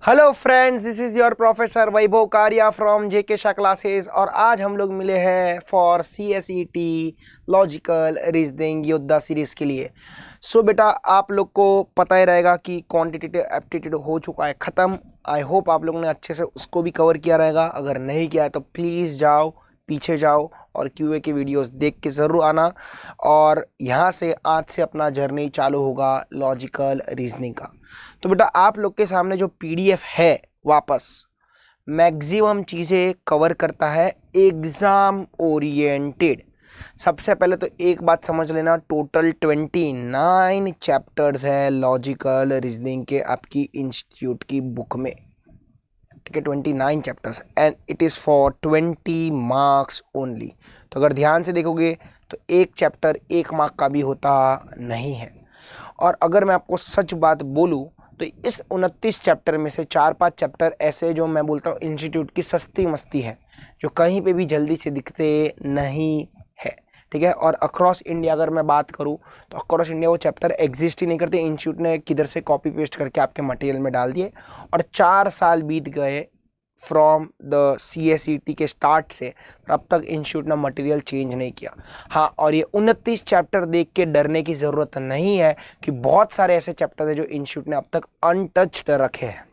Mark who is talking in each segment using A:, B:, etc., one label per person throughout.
A: Hello friends, this is your professor Vaibhav Karia from JK Shah classes. और आज हम लोग मिले हैं फॉर CSET लॉजिकल रीजनिंग योद्धा सीरीज़ के लिए। बेटा, आप लोग को पता ही रहेगा कि क्वांटिटेटिव एप्टीट्यूड हो चुका है ख़त्म। आई होप आप लोगों ने अच्छे से उसको भी कवर किया रहेगा। अगर नहीं किया है तो प्लीज़ जाओ, पीछे जाओ और QA के वीडियोस देख के ज़रूर आना। और यहाँ से आज से अपना जर्नी चालू होगा लॉजिकल रीजनिंग का। तो बेटा, आप लोग के सामने जो PDF है वापस मैक्सिमम चीज़ें कवर करता है एग्ज़ाम ओरिएंटेड। सबसे पहले तो एक बात समझ लेना, टोटल 29 चैप्टर्स है लॉजिकल रीजनिंग के आपकी इंस्टीट्यूट की बुक में। ठीक है, 29 chapters and it is for 20 marks only. तो अगर ध्यान से देखोगे तो एक चैप्टर 1 मार्क का भी होता नहीं है। और अगर मैं आपको सच बात बोलूँ तो इस 29 चैप्टर में से 4-5 चैप्टर ऐसे जो मैं बोलता हूँ इंस्टीट्यूट की सस्ती मस्ती है, जो कहीं पे भी जल्दी से दिखते नहीं है। ठीक है, और अक्रॉस इंडिया अगर मैं बात करूँ तो अक्रॉस इंडिया वो चैप्टर एग्जिस्ट ही नहीं करते। इंस्टीट्यूट ने किधर से कॉपी पेस्ट करके आपके मटेरियल में डाल दिए और 4 साल बीत गए फ्रॉम द CSET के स्टार्ट से, अब तक इंस्टीट्यूट ने मटेरियल चेंज नहीं किया। हाँ, और ये 29 चैप्टर देख के डरने की ज़रूरत नहीं है कि बहुत सारे ऐसे चैप्टर है जो इंस्टीट्यूट ने अब तक अनटच्ड रखे हैं।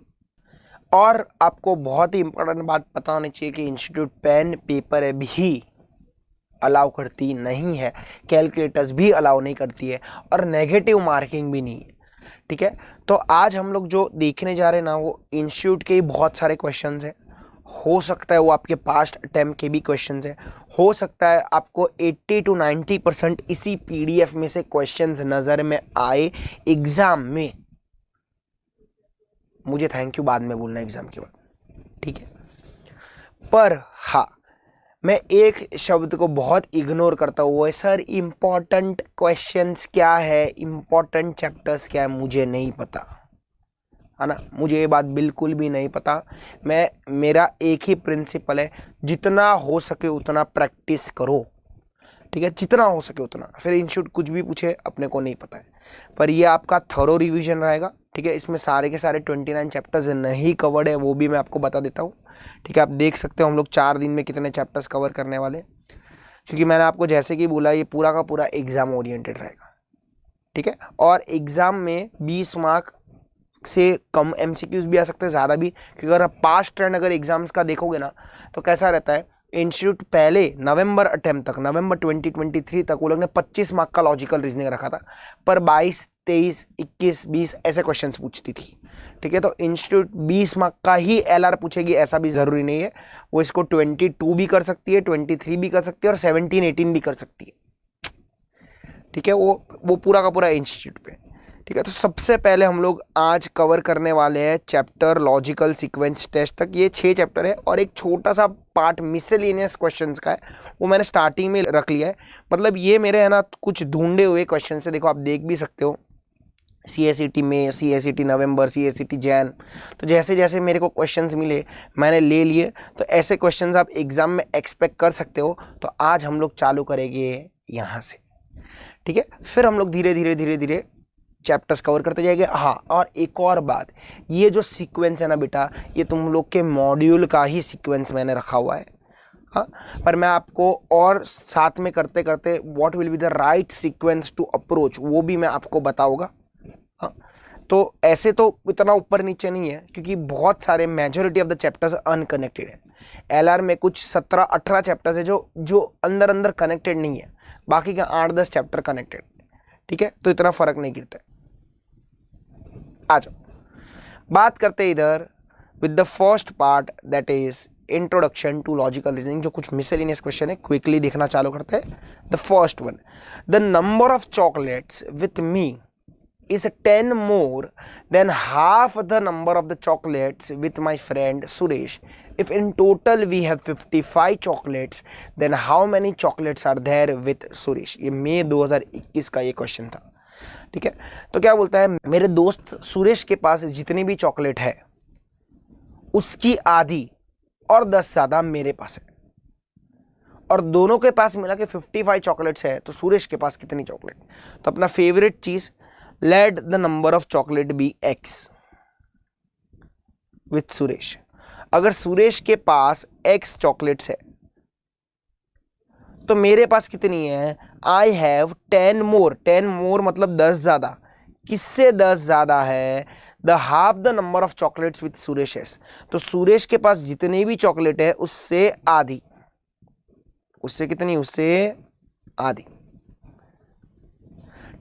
A: और आपको बहुत ही इंपॉर्टेंट बात पता होनी चाहिए कि इंस्टीट्यूट पेन पेपर भी अलाउ करती नहीं है, कैलकुलेटर्स भी अलाउ नहीं करती है और नेगेटिव मार्किंग भी नहीं है। ठीक है, तो आज हम लोग जो देखने जा रहे हैं ना, वो इंस्टीट्यूट के ही बहुत सारे क्वेश्चंस हैं। हो सकता है वो आपके पास्ट अटेम्प्ट के भी क्वेश्चंस हैं। हो सकता है आपको 80 to 90% इसी PDF में से क्वेश्चंस नज़र में आए एग्ज़ाम में। मुझे थैंक यू बाद में बोलना एग्ज़ाम के बाद, ठीक है। पर हाँ, मैं एक शब्द को बहुत इग्नोर करता हूँ, वो है सर इम्पॉर्टेंट क्वेश्चंस क्या है, इम्पॉर्टेंट चैप्टर्स क्या है, मुझे नहीं पता, है ना। मुझे ये बात बिल्कुल भी नहीं पता। मेरा एक ही प्रिंसिपल है, जितना हो सके उतना प्रैक्टिस करो। ठीक है, जितना हो सके उतना। फिर इंस्टीट्यूट कुछ भी पूछे, अपने को नहीं पता है, पर ये आपका थरो रिवीजन रहेगा। ठीक है, इसमें सारे के सारे 29 चैप्टर्स नहीं कवर्ड है, वो भी मैं आपको बता देता हूँ। ठीक है, आप देख सकते हो हम लोग 4 दिन में कितने चैप्टर्स कवर करने वाले, क्योंकि मैंने आपको जैसे कि बोला ये पूरा का पूरा एग्ज़ाम ओरिएंटेड रहेगा। ठीक है, और एग्ज़ाम में 20 मार्क से कम MCQs भी आ सकते हैं, ज़्यादा भी, क्योंकि अगर आप पास्ट ट्रेंड अगर एग्जाम्स का देखोगे ना तो कैसा रहता है। इंस्टीट्यूट पहले नवंबर अटेम्प्ट तक, नवंबर 2023 तक वो लोग ने 25 मार्क का लॉजिकल रीजनिंग रखा था, पर 22, 23, 21, 20 ऐसे क्वेश्चंस पूछती थी। ठीक है, तो इंस्टीट्यूट 20 मार्क का ही LR पूछेगी ऐसा भी ज़रूरी नहीं है। वो इसको 22 भी कर सकती है, 23 भी कर सकती है और 17, 18 भी कर सकती है। ठीक है, वो पूरा का पूरा इंस्टीट्यूट पे। ठीक है, तो सबसे पहले हम लोग आज कवर करने वाले हैं चैप्टर लॉजिकल सीक्वेंस टेस्ट तक। ये 6 चैप्टर है और एक छोटा सा पार्ट मिसलेनियस क्वेश्चंस का है, वो मैंने स्टार्टिंग में रख लिया है। मतलब ये मेरे है ना कुछ ढूंढे हुए क्वेश्चन से, देखो आप देख भी सकते हो, CSET में, CSET नवंबर, CSET जैन। तो जैसे जैसे मेरे को क्वेश्चंस मिले मैंने ले लिए। तो ऐसे क्वेश्चंस आप एग्जाम में एक्सपेक्ट कर सकते हो। तो आज हम लोग चालू करेंगे यहाँ से। ठीक है, फिर हम लोग धीरे धीरे धीरे धीरे चैप्टर्स कवर करते जाएंगे। हाँ, और एक और बात, ये जो सीक्वेंस है ना बेटा, ये तुम लोग के मॉड्यूल का ही सीक्वेंस मैंने रखा हुआ है। हाँ, पर मैं आपको और साथ में करते करते what will be the right sequence to approach वो भी मैं आपको बताऊंगा। हाँ, तो ऐसे तो इतना ऊपर नीचे नहीं है, क्योंकि बहुत सारे majority of the chapters unconnected है। LR में कुछ 17-18 चैप्टर्स है जो अंदर अंदर कनेक्टेड नहीं है, बाकी का 8-10 चैप्टर कनेक्टेड। ठीक है, तो इतना फर्क नहीं गिरता है। आ जाओ, बात करते हैं इधर with the first part, that is introduction to logical reasoning. जो कुछ मिसलेनियस क्वेश्चन है क्विकली देखना चालू करते हैं। The first one, the number of chocolates with me is 10 more than half the number of the chocolates with my friend Suresh. If in total we have 55 chocolates, then how many chocolates are there with Suresh? ये मई 2021 का ये question था। ठीक है, तो क्या बोलता है, मेरे दोस्त सुरेश के पास जितनी भी चॉकलेट है उसकी आधी और 10 ज़्यादा मेरे पास है, और दोनों के पास मिला के 55 चॉकलेट्स है। तो सुरेश के पास कितनी चॉकलेट? तो अपना favourite cheese, let the number of chocolate be x। With Suresh. अगर सुरेश के पास x चॉकलेट्स है तो मेरे पास कितनी है? आई हैव 10 मोर। 10 मोर मतलब 10 ज्यादा। किससे 10 ज्यादा है? The half the number of chocolates with Suresh S. तो सुरेश के पास जितनी भी चॉकलेट है उससे आधी। उससे कितनी? उससे आधी।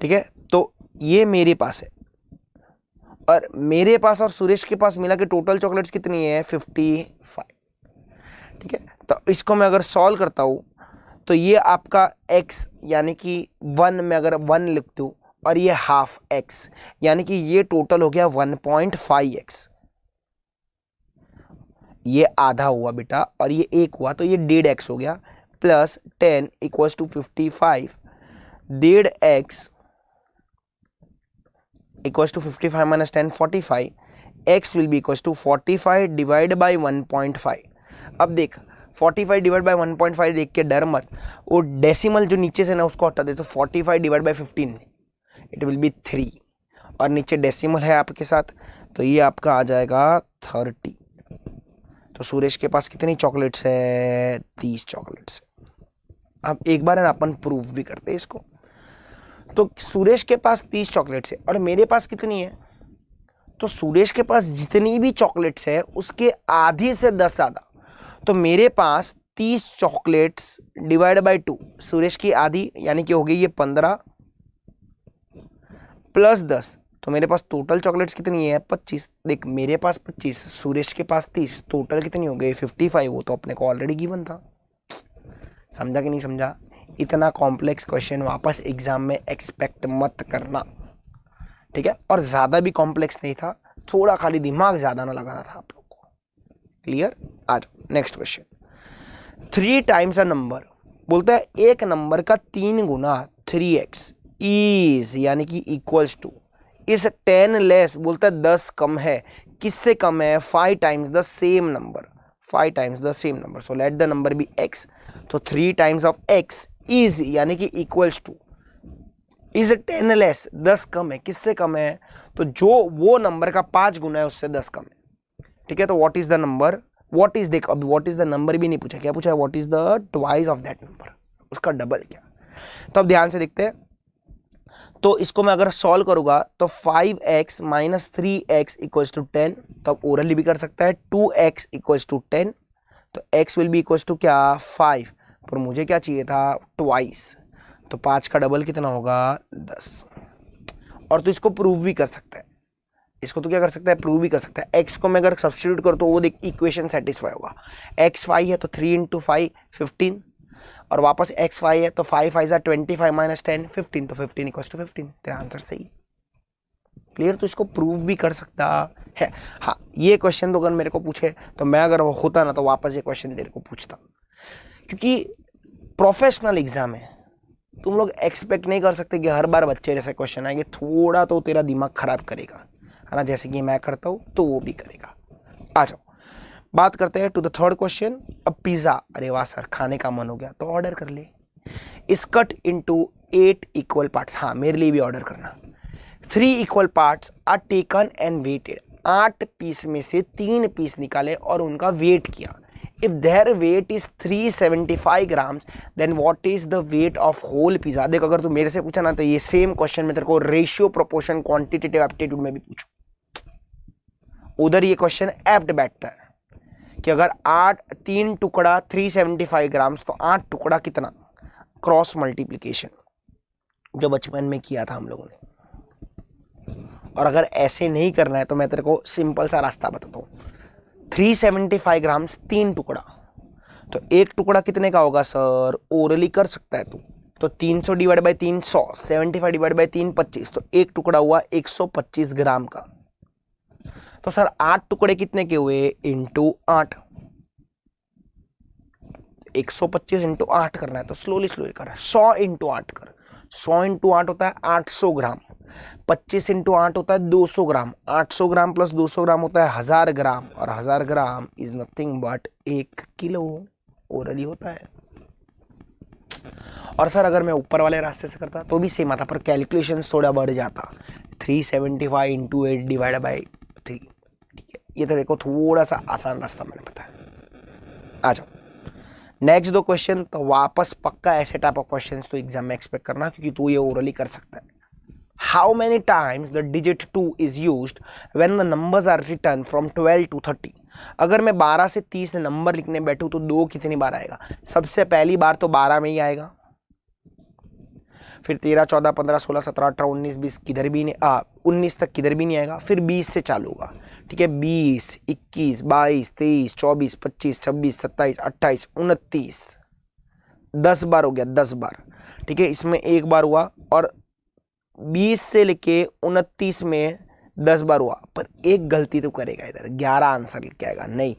A: ठीक है, तो ये मेरे पास है और मेरे पास और सुरेश के पास मिला के टोटल चॉकलेट्स कितनी है? 55। ठीक है, तो इसको मैं अगर सॉल्व करता हूं तो ये आपका x यानी कि 1 में अगर 1 लिख दूं और ये हाफ x यानी कि ये टोटल हो गया 1.5x। ये आधा हुआ बेटा और ये 1 हुआ तो ये 1.5x हो गया plus 10 equals to 55। 1.5x equals to 55 minus 10 45। x will be equals to 45 divide by 1.5। अब देख 45 डिवाइड बाई 1.5 देख के डर मत, वो डेसिमल जो नीचे से ना उसको हटा दे। तो 45 divide by 15 it will be 3 और नीचे डेसिमल है आपके साथ तो ये आपका आ जाएगा 30। तो सुरेश के पास कितनी चॉकलेट्स है? 30 चॉकलेट्स। अब एक बार ना अपन प्रूफ भी करते हैं इसको। तो सुरेश के पास 30 चॉकलेट्स है और मेरे पास कितनी है? तो सुरेश के पास जितनी भी चॉकलेट्स है उसके आधी से 10 ज्यादा। तो मेरे पास 30 चॉकलेट्स डिवाइड बाय 2, सुरेश की आधी यानी कि हो गई ये 15 प्लस 10। तो मेरे पास टोटल चॉकलेट्स कितनी है? 25। देख मेरे पास 25, सुरेश के पास 30, टोटल कितनी हो गई? 55। वो तो अपने को ऑलरेडी गिवन था। समझा कि नहीं समझा? इतना कॉम्प्लेक्स क्वेश्चन वापस एग्जाम में एक्सपेक्ट मत करना, ठीक है? और ज्यादा भी कॉम्प्लेक्स नहीं था, थोड़ा खाली दिमाग ज्यादा ना लगाना था आप लोग को। क्लियर? आ जाओ next question. 3 times a number, बोलता है एक नंबर का 3 गुना 3x इज यानी कि इक्वल्स टू इस 10 लेस, बोलता है 10 कम है। किससे कम है? 5 times the same number. 5 times the same number, so let the number be x। तो 3 टाइम्स ऑफ x इज यानी कि इक्वल्स टू इज 10 लेस, 10 कम है। किससे कम है? तो जो वो नंबर का 5 गुना है उससे 10 कम है। ठीक है, तो what is the number? What is, देख अभी व्हाट इज द नंबर भी नहीं पूछा, क्या पूछा है? What is the twice of that number, उसका डबल क्या। तो अब ध्यान से देखते हैं। तो इसको मैं अगर सॉल्व करूंगा तो 5x minus 3x equals to 10। तो अब ओरली भी कर सकता है। 2x इक्वल्स टू 10, तो x will be equals to क्या? 5। पर मुझे क्या चाहिए था? ट्वाइस। तो 5 का डबल कितना होगा? 10। और तो इसको प्रूव भी कर सकता है, इसको तो क्या कर सकता है? प्रूव भी कर सकता है। x को मैं अगर सब्स्टिट्यूट करूँ तो वो देख इक्वेशन सेटिस्फाई होगा। x 5 है तो 3 इंटू 5 15 और वापस x 5 है तो 5 5 25 माइनस 10 15, तो 15 इक्वल्स टू 15। तेरा आंसर सही। क्लियर? तो इसको प्रूव भी कर सकता है। हाँ, ये क्वेश्चन तो अगर मेरे को पूछे तो मैं अगर वो होता ना तो वापस ये क्वेश्चन तेरे को पूछता, क्योंकि प्रोफेशनल एग्जाम है। तुम लोग एक्सपेक्ट नहीं कर सकते कि हर बार बच्चे जैसे क्वेश्चन आएंगे, थोड़ा तो तेरा दिमाग खराब करेगा, है ना? जैसे कि मैं करता हूँ तो वो भी करेगा। आ जाओ बात करते हैं टू द थर्ड क्वेश्चन। अब पिज्जा, अरे वाह सर खाने का मन हो गया तो ऑर्डर कर ले। इस कट इनटू 8 इक्वल पार्ट्स, हाँ मेरे लिए भी ऑर्डर करना। 3 equal parts are taken and weighted, 8 piece में से 3 पीस निकाले और उनका वेट किया। If their weight is 375 grams then what is the weight of whole pizza. देख अगर तू मेरे से पूछा ना तो ये सेम क्वेश्चन में तेरे को रेशियो प्रोपोर्शन क्वांटिटेटिव एप्टीट्यूड में भी पूछूं, उधर ये क्वेश्चन एप्ट बैठता है कि अगर 3 टुकड़ा 375 ग्राम्स तो 8 टुकड़ा कितना, क्रॉस मल्टीप्लीकेशन जो बचपन में किया था हम लोगों ने। और अगर ऐसे नहीं करना है तो मैं तेरे को सिंपल सा रास्ता बताता हूँ। 375 ग्राम्स 3 टुकड़ा, तो एक टुकड़ा कितने का होगा सर? ओरली कर सकता है तू, तो 300 डिवाइड बाई 3 100, 75 डिवाइड बाई 3 25, तो एक टुकड़ा हुआ 125 ग्राम का। तो सर 8 टुकड़े कितने के हुए? इंटू 8, 125 इंटू 8 करना है तो स्लोली स्लोली कर। 100 इंटू 8 कर, 100 इंटू 8 होता है 800 ग्राम, 25 इंटू 8 होता है 200 ग्राम, 800 ग्राम प्लस 200 ग्राम होता है 1000 ग्राम, और 1000 gram is nothing but 1 kilo orally होता है। और सर अगर मैं ऊपर वाले रास्ते से करता तो भी सेम आता, पर कैलकुलेशंस थोड़ा बढ़ जाता। 375 इंटू 8 डिवाइड बाई 3, ठीक है, ये तो देखो थोड़ा सा आसान रास्ता मैंने बताया। आ जाओ नेक्स्ट 2 क्वेश्चन, तो वापस पक्का ऐसे टाइप ऑफ क्वेश्चंस तो एग्जाम में एक्सपेक्ट करना, क्योंकि तू ये ओरली कर सकता है। How many times the digit 2 is used when the numbers are written from 12 to 30। अगर मैं 12 से 30 नंबर लिखने बैठूं तो 2 कितनी बार आएगा? सबसे पहली बार तो 12 में ही आएगा, फिर 13, 14, 15, 16, 17, 18, 19, 20 किधर भी नहीं 19 तक किधर भी नहीं आएगा, फिर 20 से चालू होगा। ठीक है, 20, 21, 22, 23, 24, 25, 26, 27, 28, 29, 10 बार हो गया, 10 बार। ठीक है, इसमें 1 बार हुआ, और 20 से लेके 29 में 10 बार हुआ, पर एक गलती तो करेगा इधर, 11 आंसर लिख के आएगा। नहीं,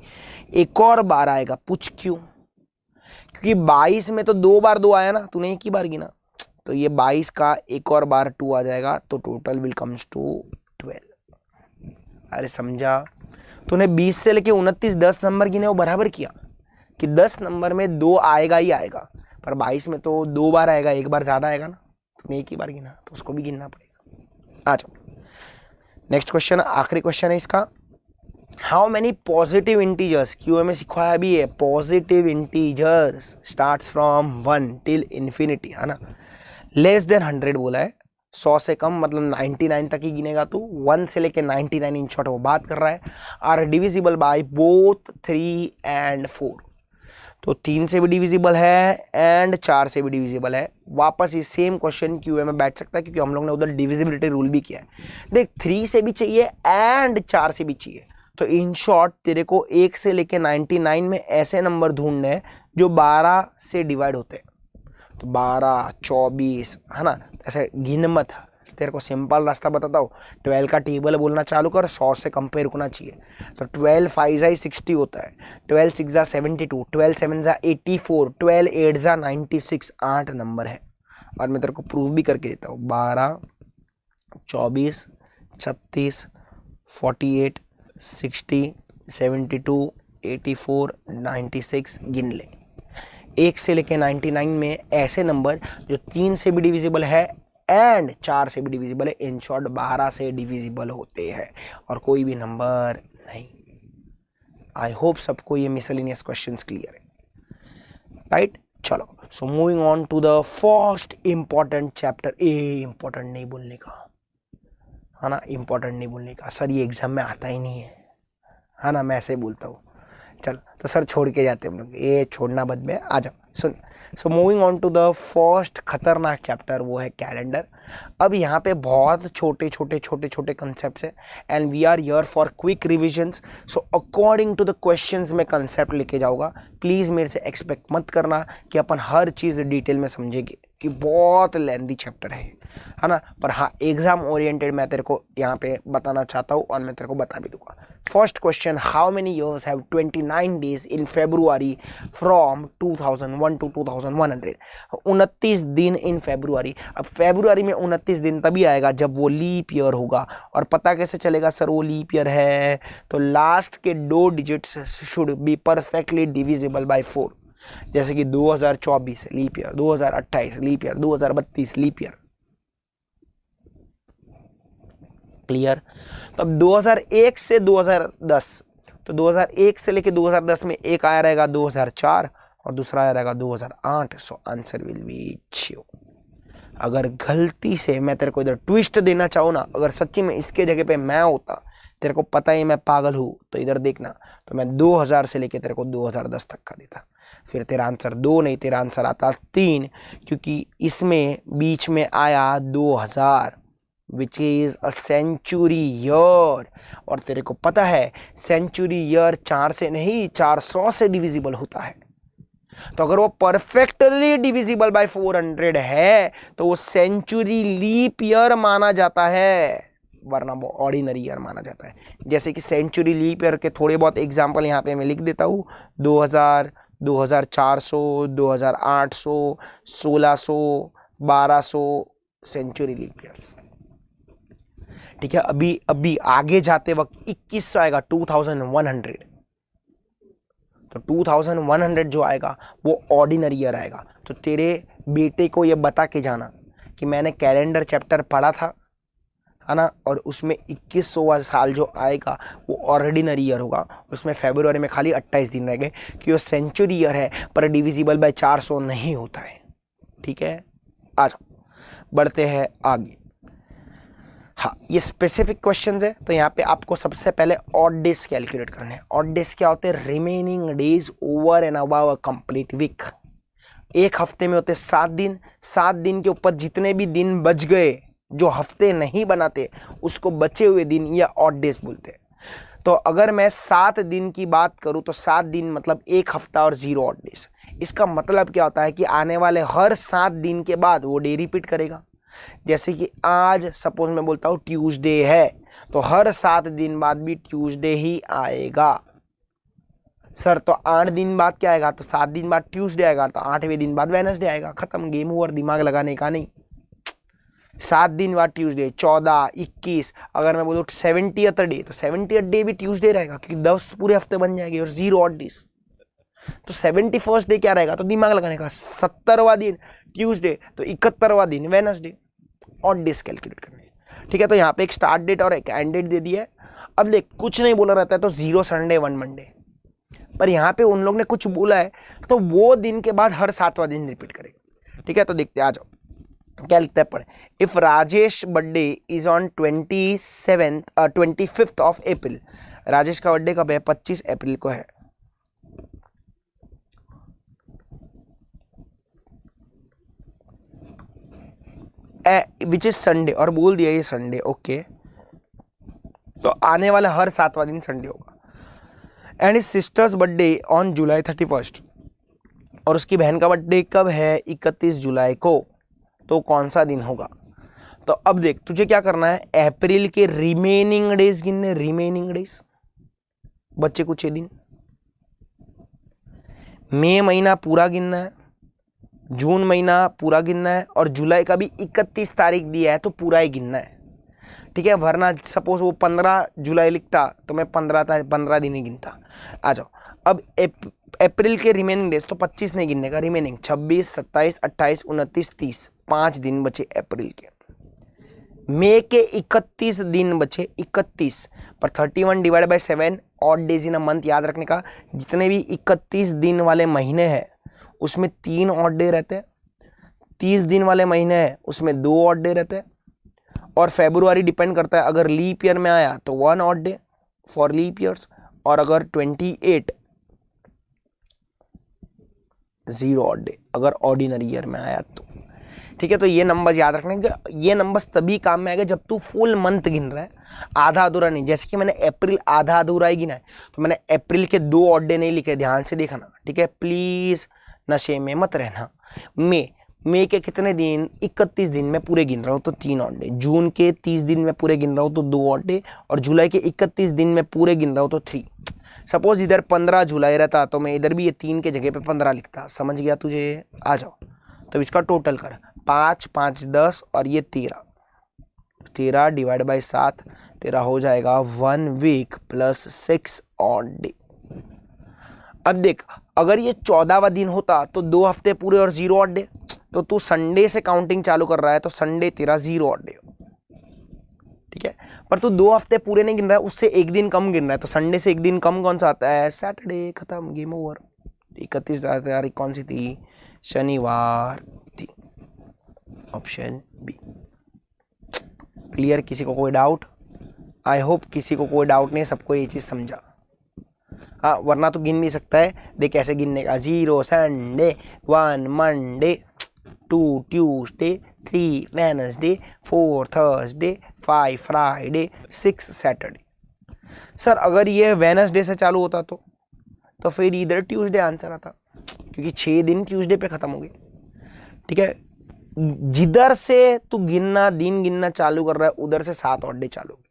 A: एक और बार आएगा। पूछ क्यों? क्योंकि 22 में तो 2 बार 2 आया ना, तूने एक ही बार गिना, तो ये 22 का एक और बार 2 आ जाएगा, तो टोटल विल कम्स टू 12। अरे समझा? तूने 20 से लेके 29 10 नंबर गिने, वो बराबर किया कि 10 नंबर में 2 आएगा ही आएगा, पर 22 में तो 2 बार आएगा, एक बार ज्यादा आएगा ना, तूने एक ही बार गिना, तो उसको भी गिनना पड़ेगा। आ जाओ नेक्स्ट क्वेश्चन, आखिरी क्वेश्चन है इसका। How many positive integers, QA में सिखाया भी है, positive integers starts from 1 till infinity, है ना। लेस देन 100 बोला है, 100 से कम मतलब 99 तक ही गिनेगा तू, 1 से लेके 99 इन शॉर्ट वो बात कर रहा है। Are divisible by both 3 and 4, तो 3 से भी डिविजिबल है एंड 4 से भी डिविजिबल है। वापस ये सेम क्वेश्चन क्यूए में बैठ सकता है, क्योंकि हम लोग ने उधर डिविजिबिलिटी रूल भी किया है। देख 3 से भी चाहिए एंड 4 से भी चाहिए, तो इन शॉर्ट तेरे को 1 से लेके 99 में ऐसे नंबर ढूंढने हैं जो 12 से डिवाइड होते हैं, तो 12, 24, है ना, ऐसे गिन मत। तेरे को सिंपल रास्ता बताता हूँ, 12 का टेबल बोलना चालू कर, 100 से कंपेयर रुकना चाहिए। तो 12 5 60 होता है, 12 6 72, 12 7 84, 12 8 96, 8 नंबर है। और मैं तेरे को प्रूव भी करके देता हूँ, 12, 24, 36, 48, 60, 72, 84, 96 गिन ले। 1 से लेके 99 में ऐसे नंबर जो 3 से भी डिविजिबल है एंड 4 से भी डिविजिबल है, इन शॉर्ट 12 से डिविजिबल होते हैं, और कोई भी नंबर नहीं। आई होप सबको ये मिसलेनियस क्वेश्चंस क्लियर है, राइट। चलो, so moving on to the first important chapter. Important नहीं बोलने का, है ना, इंपॉर्टेंट नहीं बोलने का, सर ये एग्जाम में आता ही नहीं है ना, मैं ऐसे ही बोलता हूँ। चल, तो सर छोड़ के जाते हम लोग, ये छोड़ना बद में। आ जाओ सुन। So moving on to the first खतरनाक चैप्टर, वो है कैलेंडर। अब यहाँ पे बहुत छोटे छोटे कंसेप्ट्स है, and we are here for quick revisions. So according to the questions में कंसेप्ट लेके जाऊँगा, प्लीज़ मेरे से एक्सपेक्ट मत करना कि अपन हर चीज़ डिटेल में समझेंगे, कि बहुत लेंथी चैप्टर है ना। पर हाँ, एग्जाम ओरिएंटेड मैं तेरे को यहाँ पे बताना चाहता हूँ, और मैं तेरे को बता भी दूंगा। First question, how many years have 29 days in February from 2001 to 2100? 29 दिन इन फेब्रुआरी। अब फेब्रुआरी में 29 दिन तभी आएगा जब वो लीप ईयर होगा, और पता कैसे चलेगा सर वो लीप ईयर है? तो लास्ट के 2 digits should be perfectly divisible by 4, जैसे कि 2024 leap year, 2028 leap year, 2032 leap year. Clear? तो अब 2001 से 2010, तो 2001 से लेके 2010 में एक आया रहेगा 2004 और दूसरा आया रहेगा 2008। सो आंसर विल बी छियो। अगर गलती से मैं तेरे को इधर ट्विस्ट देना चाहूँ ना, अगर सच्ची में इसके जगह पे मैं होता, तेरे को पता ही मैं पागल हूँ, तो इधर देखना, तो मैं 2000 से लेके तेरे को 2010 तक का देता। फिर तेरा आंसर 2 नहीं, तेरा आंसर आता 3, क्योंकि इसमें बीच में आया 2000 which is a century year, और तेरे को पता है सेंचुरी ईयर 4 से नहीं 400 से डिविजिबल होता है। तो अगर वो परफेक्टली डिविजिबल बाय 400 है तो वो सेंचुरी लीप ईयर माना जाता है, वरना वो ऑर्डिनरी ईयर माना जाता है। जैसे कि सेंचुरी लीप ईयर के थोड़े बहुत एग्जांपल यहाँ पे मैं लिख देता हूँ, 2000, 2400, 2800, 1600, 1200 सेंचुरी लीप ईयर्स। ठीक है, अभी आगे जाते वक्त 2100 आएगा, 2100। तो 2100 जो आएगा वो ऑर्डिनरी ईयर आएगा। तो तेरे बेटे को ये बता के जाना कि मैंने कैलेंडर चैप्टर पढ़ा था, है ना, और उसमें 2100वां साल जो आएगा वो ऑर्डिनरी ईयर होगा, उसमें फरवरी में खाली 28 दिन रह गए क्योंकि वो सेंचुरी ईयर है पर डिविजिबल बाय 400 नहीं होता है। ठीक है, आ जाओ बढ़ते हैं आगे। हाँ, ये स्पेसिफिक क्वेश्चंस है, तो यहाँ पे आपको सबसे पहले ऑड डेज कैलकुलेट करने हैं। ऑड डेज क्या होते हैं? Remaining days over and above a complete week. एक हफ्ते में होते 7 दिन, 7 दिन के ऊपर जितने भी दिन बच गए जो हफ्ते नहीं बनाते उसको बचे हुए दिन या ऑड डेज बोलते हैं। तो अगर मैं 7 दिन की बात करूं तो 7 दिन मतलब एक हफ्ता और 0 ऑड डेज। इसका मतलब क्या होता है कि आने वाले हर 7 दिन के बाद वो डे रिपीट करेगा। जैसे कि आज सपोज मैं बोलता हूं ट्यूसडे है, तो हर 7 दिन बाद भी ट्यूसडे ही आएगा। सर तो 8 दिन बाद क्या आएगा? तो 7 दिन बाद ट्यूसडे आएगा, तो 8वें दिन बाद वेडनेसडे आएगा। खत्म, गेम ओवर, दिमाग लगाने का नहीं। 7 दिन बाद ट्यूसडे, 14, 21, अगर मैं बोलूँ 70th डे तो 70th डे भी ट्यूसडे रहेगा क्योंकि 10 पूरे हफ्ते बन जाएंगे और 0 ऑड डेज। तो 71st डे क्या रहेगा? तो दिमाग लगाने का। 70वां दिन ट्यूसडे, तो 71वां दिन वेडनेसडे। ऑड डेज कैलकुलेट करने। ठीक है, तो यहाँ पे एक स्टार्ट डेट और एक एंड डेट दे दिया है। अब देख, कुछ नहीं बोला रहता है तो 0 संडे 1 मंडे, पर यहाँ पे उन लोग ने कुछ बोला है तो वो दिन के बाद हर 7वां दिन रिपीट करेगा। ठीक है, तो देखते हैं, आ जाओ क्या लिखता है पढ़े। If Rajesh birthday is on 25th of April, Rajesh का बर्थडे कब है? 25 अप्रैल को है। विच इज संडे, और बोल दिया ये संडे। ओके, तो आने वाला हर 7वां दिन संडे होगा। And is sisters birthday on July 31st, और उसकी बहन का बर्थडे कब है? 31 जुलाई को। तो कौन सा दिन होगा? तो अब देख, तुझे क्या करना है, अप्रैल के रिमेनिंग डेज गिनने। रिमेनिंग डेज बच्चे कुछ 6 दिन। मई महीना पूरा गिनना है, जून महीना पूरा गिनना है, और जुलाई का भी 31 तारीख दिया है तो पूरा ही गिनना है। ठीक है, वरना सपोज वो 15 जुलाई लिखता तो मैं 15 दिन ही गिनता। आ जाओ, अब अप्रैल के रिमेनिंग डेज तो 25 नहीं गिनने का, रिमेनिंग 26, 27, 28, 29, 30, 5 दिन बचे अप्रैल के। मई के 31 दिन बचे, 31 पर 31 divide by 7 odd days in a month. याद रखने का, जितने भी 31 दिन वाले महीने हैं उसमें 3 ऑड डे रहते हैं, 30 दिन वाले महीने हैं उसमें 2 ऑड डे रहते हैं, और फेब्रुआरी डिपेंड करता है, अगर लीप ईयर में आया तो 1 odd day for leap years, और अगर 28 0 ऑड डे अगर ऑर्डिनरी ईयर में आया तो। ठीक है, तो ये नंबर्स याद रखने के। ये नंबर्स तभी काम में आएगा जब तू फुल मंथ गिन रहा है, आधा अधूरा नहीं। जैसे कि मैंने अप्रैल आधा अधूरा ही गिना है, तो मैंने अप्रैल के 2 ऑड डे नहीं लिखे, ध्यान से देखना। ठीक है, प्लीज नशे में मत रहना। मई के कितने दिन? 31 दिन में पूरे गिन रहा हूँ तो 3 ऑड डे, जून के 30 दिन में पूरे गिन रहा हूँ तो 2 ऑड डे, और जुलाई के 31 दिन में पूरे गिन रहा हूँ तो 3। सपोज इधर 15 जुलाई रहता तो मैं इधर भी ये 3 के जगह पे 15 लिखता। समझ गया तुझे? आ जाओ, तो इसका टोटल कर, 5, 5, 10 और ये 13 डिवाइड बाई 7, तेरा हो जाएगा 1 वीक प्लस 6 ऑड डे। अब देख, अगर ये 14वां दिन होता तो 2 हफ्ते पूरे और 0 ऑड डे, तो तू संडे से काउंटिंग चालू कर रहा है तो संडे तेरा 0 ऑड डे। ठीक है, पर तू 2 हफ्ते पूरे नहीं गिन रहा है, उससे एक दिन कम गिन रहा है, तो संडे से एक दिन कम कौन सा आता है? सैटरडे। खत्म, गेम ओवर। 31 तारीख कौन सी थी? शनिवार थी। Option B. क्लियर? किसी को कोई डाउट? आई होप किसी को कोई डाउट नहीं, सबको ये चीज़ समझा। हाँ, वरना तो गिन नहीं सकता है। देख कैसे गिनने का, 0 Sunday, 1 Monday, 2 Tuesday, 3 Wednesday, 4 Thursday, 5 Friday, 6 Saturday. Sir अगर ये वेडनेसडे से चालू होता तो फिर इधर ट्यूसडे आंसर आता, क्योंकि 6 दिन ट्यूसडे पे खत्म हो गए। ठीक है, जिधर से तू गिनना दिन गिनना चालू कर रहा है उधर से 7 ऑड डे चालू हो गए।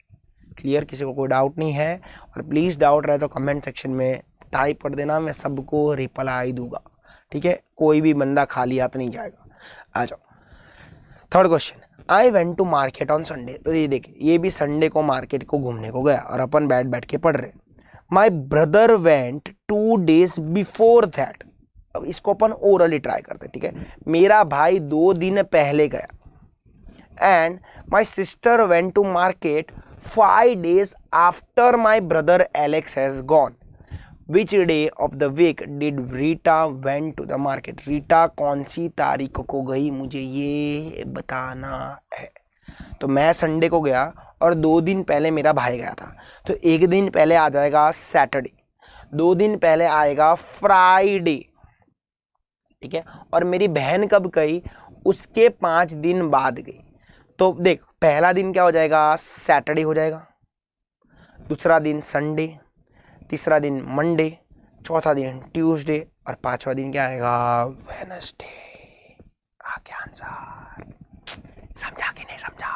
A: क्लियर? किसी को कोई डाउट नहीं है? और प्लीज डाउट रहे तो कमेंट सेक्शन में टाइप कर देना, मैं सबको रिप्लाई दूंगा। ठीक है, कोई भी बंदा खाली हाथ नहीं जाएगा। आ जाओ, third question. I went to market on Sunday. तो ये देखिए, ये भी संडे को मार्केट को घूमने को गया और अपन बैठ के पढ़ रहे। My brother went 2 days before that. अब इसको अपन ओरली ट्राई करते। ठीक है, मेरा भाई 2 दिन पहले गया and my sister went to market 5 days after my brother Alex has gone. Which day of the week did Rita went to the market? Rita कौन सी तारीख को गई, मुझे ये बताना है। तो मैं संडे को गया और 2 दिन पहले मेरा भाई गया था, तो 1 दिन पहले आ जाएगा सैटरडे, 2 दिन पहले आएगा फ्राइडे, ठीक है। और मेरी बहन कब गई, उसके 5 दिन बाद गई। तो देख, पहला दिन क्या हो जाएगा, सैटरडे हो जाएगा, दूसरा दिन संडे, तीसरा दिन मंडे, चौथा दिन ट्यूसडे और पांचवा दिन क्या आएगा, वेडनेसडे। आ गया आंसर। समझा कि नहीं समझा?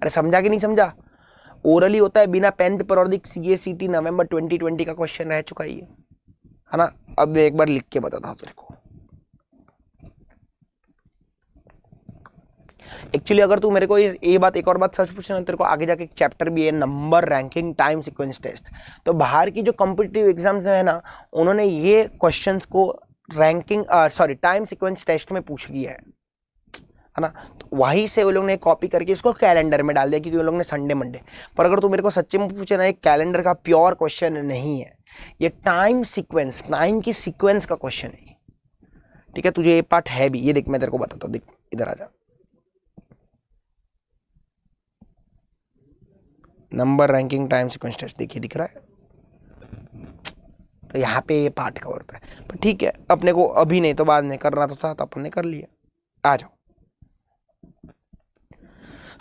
A: अरे समझा कि नहीं समझा? ओरली होता है बिना पेन पेपर और दिख CACT नवंबर 2020 का क्वेश्चन रह चुका है ना। अब एक बार लिख के बताता हूँ तेरे को। एक्चुअली अगर तू मेरे को ये बात, एक और बात सच पूछना, तेरे को आगे जाके एक चैप्टर भी है, number ranking time sequence test. तो बाहर की जो कॉम्पिटिटिव एग्जाम्स है ना, उन्होंने ये क्वेश्चंस को रैंकिंग टाइम सीक्वेंस टेस्ट में पूछ लिया है ना। तो वहीं से वो लोग ने कॉपी करके इसको कैलेंडर में डाल दिया, क्योंकि वो लोग ने संडे मंडे। पर अगर तू मेरे को सच्चे में पूछे ना, एक कैलेंडर का प्योर क्वेश्चन नहीं है ये, टाइम सीक्वेंस, टाइम की सीक्वेंस का क्वेश्चन है, ठीक है। तुझे ये पार्ट है भी, ये देख मैं तेरे को बताता हूँ, देख इधर आ जा। Number ranking time sequence test देखिए, दिख रहा है। तो यहाँ पे ये पार्ट कवर होता है, पर ठीक है, अपने को अभी नहीं तो बाद में करना तो था, तो अपन ने कर लिया। आ जाओ,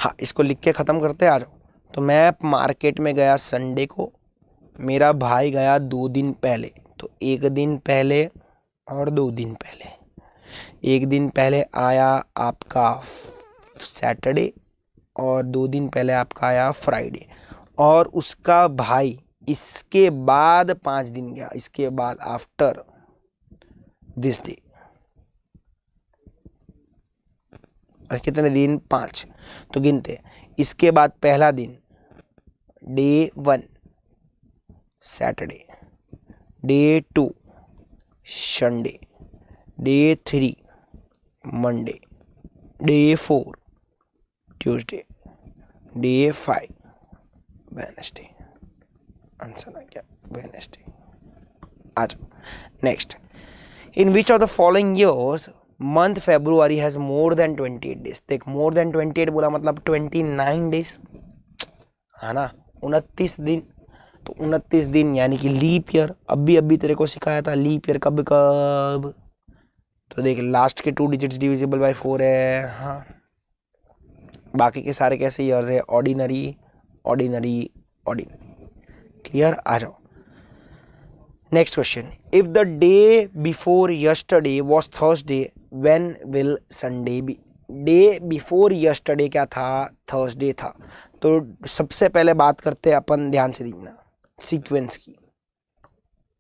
A: हाँ इसको लिख के ख़त्म करते, आ जाओ। तो मैं मार्केट में गया संडे को, मेरा भाई गया 2 दिन पहले, तो 1 दिन पहले और 2 दिन पहले। 1 दिन पहले आया आपका सैटरडे और 2 दिन पहले आपका आया फ्राइडे, और उसका भाई इसके बाद 5 दिन गया, इसके बाद आफ्टर दिस डे। कितने दिन, 5। तो गिनते, इसके बाद पहला दिन day 1 Saturday, day 2 Sunday, day 3 Monday, day 4 Tuesday, day 5 Wednesday. Answer आ गया वेडनेसडे। आ जाओ next. In which of the following years month February has more than 28 days. देख, मोर देन 28 बोला मतलब 29 डेज है ना, 29 दिन। तो 29 दिन यानी कि लीप ईयर। अभी तेरे को सिखाया था लीप ईयर कब कब। तो देख, लास्ट के 2 डिजिट्स डिविजिबल बाय 4 है, हाँ। बाकी के सारे कैसे ईयर्स है, ऑर्डिनरी ऑर्डिनरी ऑर्डिनरी। क्लियर? आ जाओ next question. If the day before yesterday was Thursday, when will Sunday be. Day before yesterday क्या था, थर्सडे था। तो सबसे पहले बात करते हैं अपन, ध्यान से देखना सीक्वेंस की।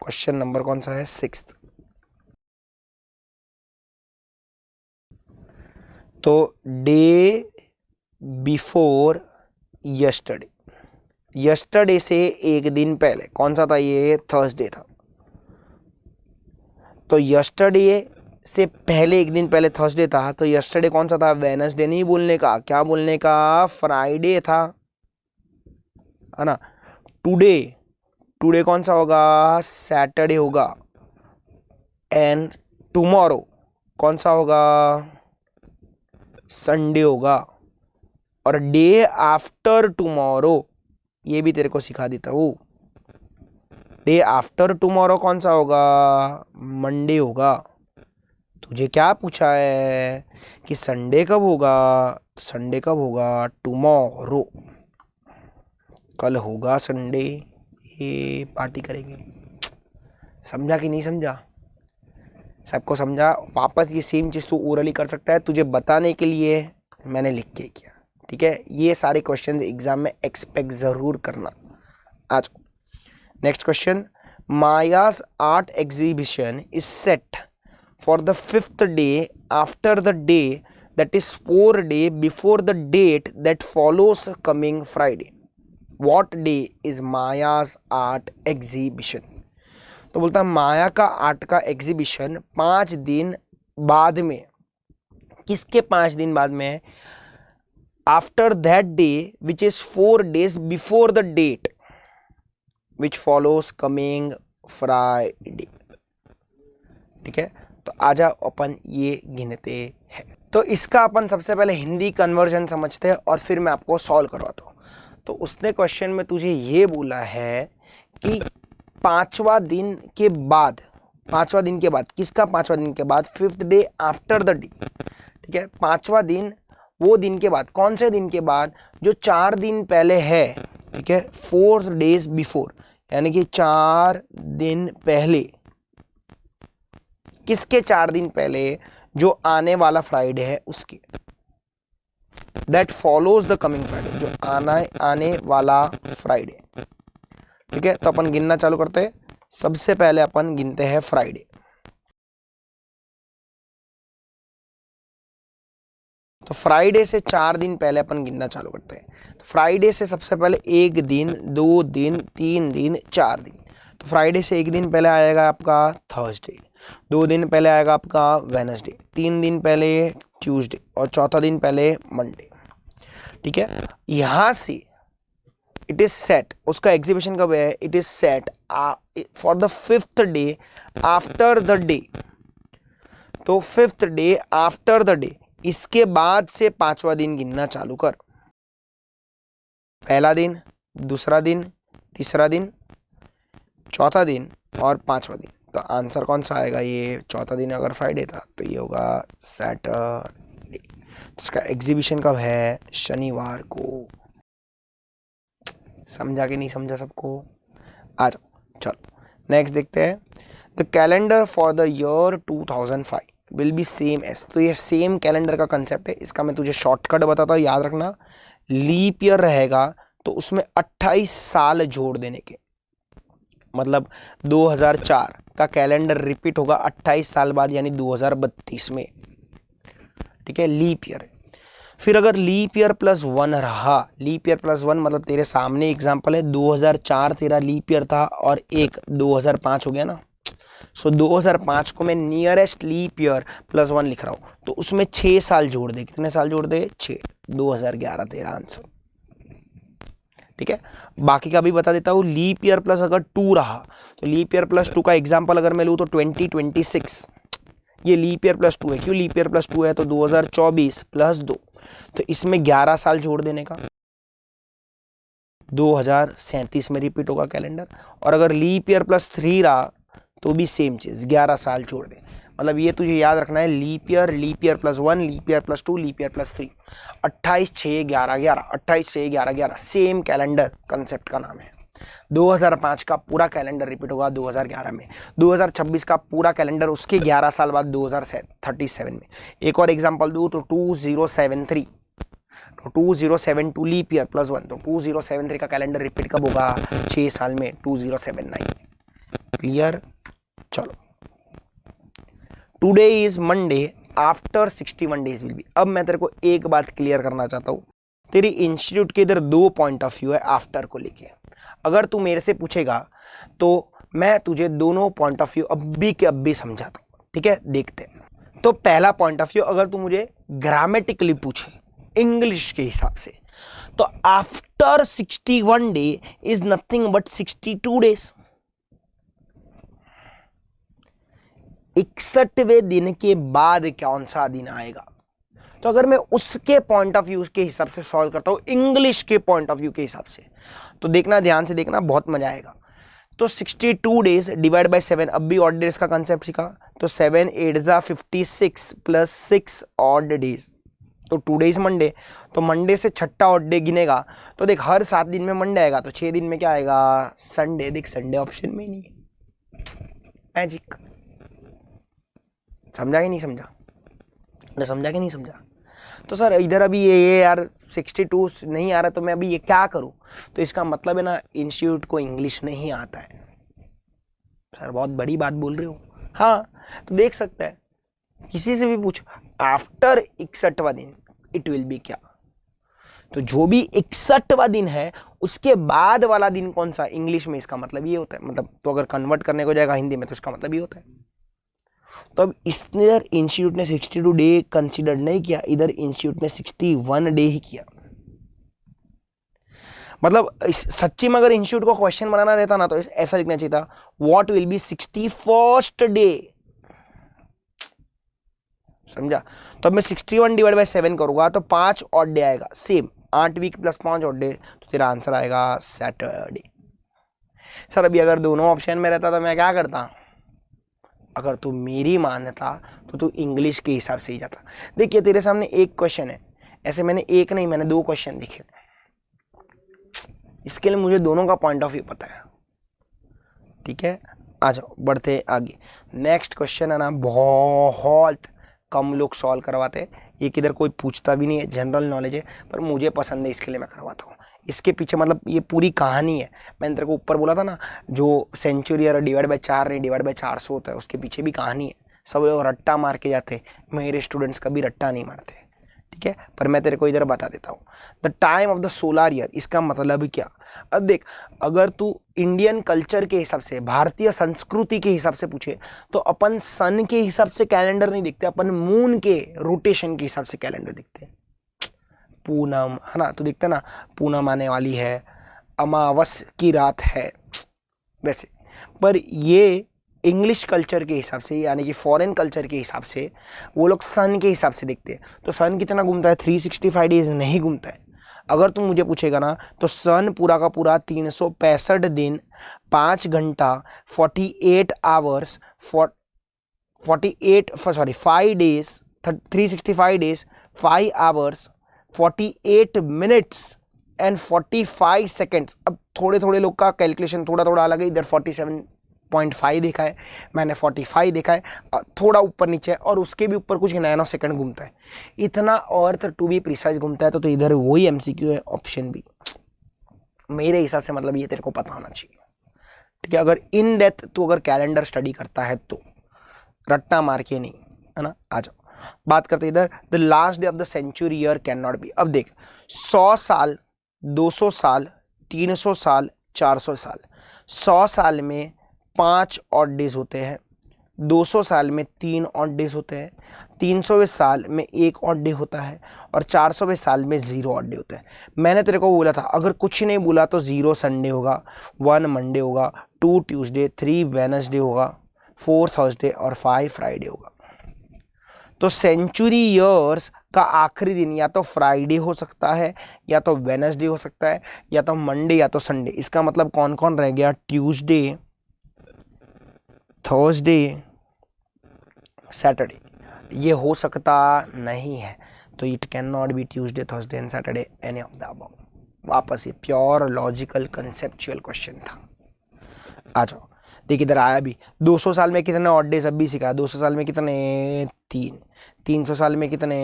A: क्वेश्चन नंबर कौन सा है, 6th। तो डे बिफोर यस्टरडे, यस्टरडे से 1 दिन पहले कौन सा था, ये थर्सडे था। तो यस्टरडे से पहले 1 दिन पहले थर्सडे था, तो यस्टरडे कौन सा था, वेडनेसडे नहीं बोलने का, क्या बोलने का, फ्राइडे था, है ना। टुडे कौन सा होगा, सैटरडे होगा। एंड टुमारो कौन सा होगा, संडे होगा। और डे आफ्टर टुमारो, ये भी तेरे को सिखा देता हूँ, डे आफ्टर टुमारो कौन सा होगा, मंडे होगा। तुझे क्या पूछा है कि संडे कब होगा, संडे कब होगा, टुमारो, कल होगा संडे, ये पार्टी करेंगे। समझा कि नहीं समझा? सबको समझा? वापस ये सेम चीज़ तू ओरली कर सकता है, तुझे बताने के लिए मैंने लिख के किया, ठीक है। ये सारे क्वेश्चंस एग्जाम में एक्सपेक्ट ज़रूर करना। आज next question. Maya's art exhibition is set for the 5th day after the day that is 4 day before the date that follows coming Friday. What day is Maya's art exhibition? तो बोलता है माया का art का exhibition 5 दिन बाद में। किसके 5 दिन बाद में? After that day which is 4 days before the date which follows coming Friday. ठीक है, तो आजा अपन ये गिनते हैं। तो इसका अपन सबसे पहले हिंदी कन्वर्जन समझते हैं और फिर मैं आपको सॉल्व करवाता हूँ। तो उसने क्वेश्चन में तुझे ये बोला है कि पांचवा दिन के बाद किसका पांचवा दिन के बाद? 5th day after the day. ठीक है, पांचवा दिन वो दिन के बाद, कौन से दिन के बाद? जो 4 दिन पहले है। ठीक है, 4 days बिफोर, यानी कि 4 दिन पहले। किसके 4 दिन पहले? जो आने वाला फ्राइडे है उसके। That follows the coming Friday, जो आने वाला फ्राइडे। ठीक है, तो अपन गिनना चालू करते हैं। सबसे पहले अपन गिनते हैं फ्राइडे। तो फ्राइडे से 4 दिन पहले अपन गिनना चालू करते हैं। तो फ्राइडे से सबसे पहले 1 दिन, 2 दिन, 3 दिन, 4 दिन। तो फ्राइडे से 1 दिन पहले आएगा आपका थर्सडे, 2 दिन पहले आएगा आपका वेडनेसडे, 3 दिन पहले ट्यूसडे और चौथा दिन पहले मंडे। ठीक है, यहां से इट इज सेट, उसका एग्जीबिशन कब है? It is set for the 5th day after the day. तो 5th day after the day, इसके बाद से 5वां दिन गिनना चालू कर। पहला दिन, दूसरा दिन, तीसरा दिन, चौथा दिन और 5वां दिन। तो आंसर कौन सा आएगा? ये चौथा दिन अगर फ्राइडे था तो ये होगा सैटरडे। तो इसका एग्जीबिशन कब है? शनिवार को। समझा कि नहीं समझा सबको? आ जाओ, चलो नेक्स्ट देखते हैं। The calendar for the year 2005 will be same S. तो ये सेम कैलेंडर का कंसेप्ट है। इसका मैं तुझे शॉर्टकट बताता हूँ, याद रखना। लीप ईयर रहेगा तो उसमें 28 साल जोड़ देने के, मतलब 2004 का कैलेंडर रिपीट होगा 28 साल बाद, यानी 2032 में। ठीक है, लीप ईयर है। फिर अगर लीप ईयर +1 रहा, लीप ईयर +1 मतलब तेरे सामने एग्जांपल है, 2004 तेरा लीप ईयर था और एक 2005 हो गया ना। सो 2005 को मैं नियरेस्ट लीप ईयर +1 लिख रहा हूं, तो उसमें 6 साल जोड़ दे। कितने साल जोड़ दे? 6। 2011 तेरा आंसर। ठीक है, बाकी का भी बता देता हूं। लीप ईयर प्लस अगर 2 रहा, तो लीप ईयर +2 का एग्जांपल अगर मैं लूं तो 2026, ये लीप ईयर +2 है। क्यों लीप ईयर +2 है? तो 2024 + 2, तो इसमें 11 साल जोड़ देने का, 2037 में रिपीट होगा कैलेंडर। और अगर लीप ईयर +3 रहा तो भी सेम चीज, 11 साल छोड़ दे। मतलब ये तुझे याद रखना है, leap year +1, leap year +2, leap year +3, 28 6 11 11, 28 6 11 11, same calendar concept का नाम है। 2005 का पूरा कैलेंडर रिपीट होगा 2011 में, 2026 का पूरा कैलेंडर उसके 11 साल बाद 2037 में। एक और एग्जांपल दूं तो 2073, तो 2072 लीप ईयर +1, तो 2073 का कैलेंडर रिपीट कब होगा? 6 साल में, 2079। क्लियर? चलो, today is Monday after 61 days will be. अब मैं तेरे को एक बात क्लियर करना चाहता हूं, तेरी इंस्टीट्यूट के इधर 2 पॉइंट ऑफ व्यू है आफ्टर को लेके। अगर तू मेरे से पूछेगा तो मैं तुझे दोनों पॉइंट ऑफ व्यू अभी के अभी समझाता हूं। ठीक है, देखते हैं। तो पहला पॉइंट ऑफ व्यू, अगर तू मुझे ग्रामेटिकली पूछे इंग्लिश के हिसाब से, तो after 61 day is nothing but 62 days. 61वें दिन के बाद कौन सा दिन आएगा? तो अगर मैं उसके पॉइंट ऑफ व्यू के हिसाब से सॉल्व करता हूं, इंग्लिश के पॉइंट ऑफ व्यू के हिसाब से, तो देखना, ध्यान से देखना, बहुत मजा आएगा। तो 62 डेज डिवाइड बाय 7, अब भी ऑड डेज का कंसेप्ट सीखा, तो 7 8 56 प्लस 6 ऑड डेज, तो 2 डेज मंडे। तो मंडे से छठा ऑड डे गिनेगा, तो देख हर 7 दिन में मंडे आएगा, तो 6 दिन में क्या आएगा? संडे। देख संडे ऑप्शन में नहीं है, मैजिक। समझा कि नहीं समझा? समझा कि नहीं समझा? तो सर इधर अभी ये यार 62 नहीं आ रहा, तो मैं अभी ये क्या करूं? तो इसका मतलब है ना, इंस्टीट्यूट को इंग्लिश नहीं आता है। सर बहुत बड़ी बात बोल रहे हो। हाँ, तो देख सकता है, किसी से भी पूछ, आफ्टर 61वां दिन इट विल बी क्या? तो जो भी 61वां दिन है उसके बाद वाला दिन कौन सा? इंग्लिश में इसका मतलब ये होता है, मतलब तो अगर कन्वर्ट करने को जाएगा हिंदी में तो इसका मतलब ये होता है। तो अब इधर इंस्टीट्यूट ने 62 डे कंसिडर नहीं किया, इधर इंस्टीट्यूट ने 61 डे ही किया। मतलब सच्ची में अगर इंस्टीट्यूट को क्वेश्चन बनाना रहता ना तो ऐसा लिखना चाहिए था, what will B 61st day. समझा? तो अब मैं 61 डिवाइड बाय 7 करूंगा तो 5 ऑड डे आएगा, same 8 week plus 5 odd day, तो तेरा आंसर आएगा सैटरडे। सर अभी अगर दोनों ऑप्शन में रहता तो मैं क्या करता? अगर तू मेरी मानता तो तू इंग्लिश के हिसाब से ही जाता। देखिए तेरे सामने एक क्वेश्चन है, ऐसे मैंने एक नहीं, मैंने 2 क्वेश्चन लिखे, इसके लिए मुझे दोनों का पॉइंट ऑफ व्यू पता है। ठीक है, आ जाओ बढ़ते आगे। नेक्स्ट क्वेश्चन है ना, बहुत कम लोग सॉल्व करवाते हैं, ये किधर कोई पूछता भी नहीं है, जनरल नॉलेज है, पर मुझे पसंद है इसके लिए मैं करवाता हूँ। इसके पीछे मतलब ये पूरी कहानी है। मैंने तेरे को ऊपर बोला था ना, जो सेंचुरी और डिवाइड बाय 4 नहीं डिवाइड बाय 400 होता है, उसके पीछे भी कहानी है। सब लोग रट्टा मार के जाते, मेरे स्टूडेंट्स कभी रट्टा नहीं मारते। ठीक है, पर मैं तेरे को इधर बता देता हूँ। The time of the solar year, इसका मतलब क्या? अब देख, अगर तू इंडियन कल्चर के हिसाब से, भारतीय संस्कृति के हिसाब से पूछे तो अपन सन के हिसाब से कैलेंडर नहीं देखते, अपन मून के रोटेशन के हिसाब से कैलेंडर देखते हैं। पूनम है ना, तो देखते ना, पूनम आने वाली है, अमावस की रात है, वैसे। पर ये इंग्लिश कल्चर के हिसाब से, यानी कि फॉरेन कल्चर के हिसाब से, वो लोग सन के हिसाब से देखते हैं। तो सन कितना घूमता है? 365 डेज नहीं घूमता है। अगर तुम मुझे पूछेगा ना तो सन पूरा का पूरा 365 दिन 5 घंटा 48 hours 5 days 365 days 5 hours 48 minutes and 45 seconds. अब थोड़े थोड़े लोग का कैलकुलेशन थोड़ा थोड़ा अलग है, इधर 47.5 देखा है, मैंने 45 देखा है, थोड़ा ऊपर नीचे है, और उसके भी ऊपर कुछ नैनो सेकंड घूमता है। इतना अर्थ टू बी प्रिसाइज घूमता है, तो इधर वही एमसीक्यू है, ऑप्शन बी मेरे हिसाब से। मतलब ये तेरे को पता होना चाहिए। ठीक है, अगर इन डेप्थ तू अगर कैलेंडर स्टडी करता है तो, रट्टा मार के नहीं, है ना। आ जाओ बात करते इधर, the last day of the century year can not be. अब देख, 100 साल 200 साल 300 साल 400 साल, 100 साल में 5 ऑड डेज होते हैं, 200 साल में 3 ऑड डेज होते हैं, 300वें साल में 1 ऑड डे होता है, और 400वें साल में 0 ऑड डे होता है। मैंने तेरे को बोला था अगर कुछ नहीं बोला तो 0 संडे होगा, 1 मंडे होगा, 2 ट्यूसडे, 3 वेडनेसडे होगा, 4 थर्सडे और 5 फ्राइडे होगा। तो सेंचुरी ईयर्स का आखिरी दिन या तो फ्राइडे हो सकता है, या तो वेडनेसडे हो सकता है, या तो मंडे, या तो संडे। इसका मतलब कौन कौन रह गया? Tuesday, Thursday, Saturday. ये हो सकता नहीं है, तो it can not B Tuesday, Thursday and Saturday, any of the above. वापस ये प्योर लॉजिकल कंसेप्चुअल क्वेश्चन था। आ जाओ, देखिए इधर आया भी, 200 साल में कितने ऑड डेज, अब भी सिखाया। 200 साल में कितने? 3। 300 साल में कितने?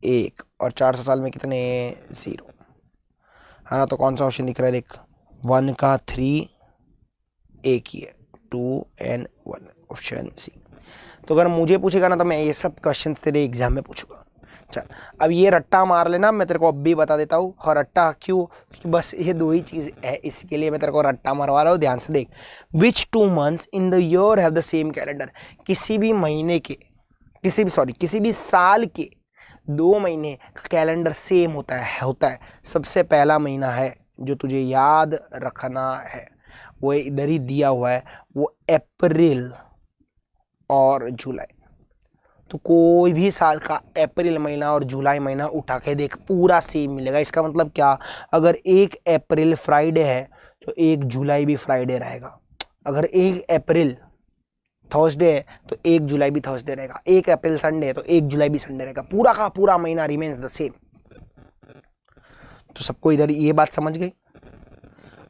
A: 1। और 400 साल में कितने? 0, है ना। तो कौन सा ऑप्शन दिख रहा है? देख, 1 का 3 एक ही है, 2 and 1, ऑप्शन सी। तो अगर मुझे पूछेगा ना तो मैं ये सब क्वेश्चन तेरे एग्जाम में पूछूंगा। चल अब ये रट्टा मार लेना, मैं तेरे को अब भी बता देता हूँ। और रट्टा क्यों? क्योंकि बस ये 2 ही चीज़ है, इसके लिए मैं तेरे को रट्टा मरवा रहा हूँ। ध्यान से देख, विच 2 months in the year have the same calendar. किसी भी महीने के, किसी भी साल के 2 महीने का कैलेंडर सेम होता है। सबसे पहला महीना है जो तुझे याद रखना है, वो इधर ही दिया हुआ है, वो अप्रैल और जुलाई। तो कोई भी साल का अप्रैल महीना और जुलाई महीना उठा के देख, पूरा सेम मिलेगा। इसका मतलब क्या? अगर 1 अप्रैल फ्राइडे है तो 1 जुलाई भी फ्राइडे रहेगा। अगर 1 अप्रैल थर्सडे है तो 1 जुलाई भी थर्सडे रहेगा। 1 अप्रैल संडे है तो 1 जुलाई भी संडे रहेगा। पूरा का पूरा महीना रिमेन्स द सेम। तो सबको इधर ये बात समझ गई।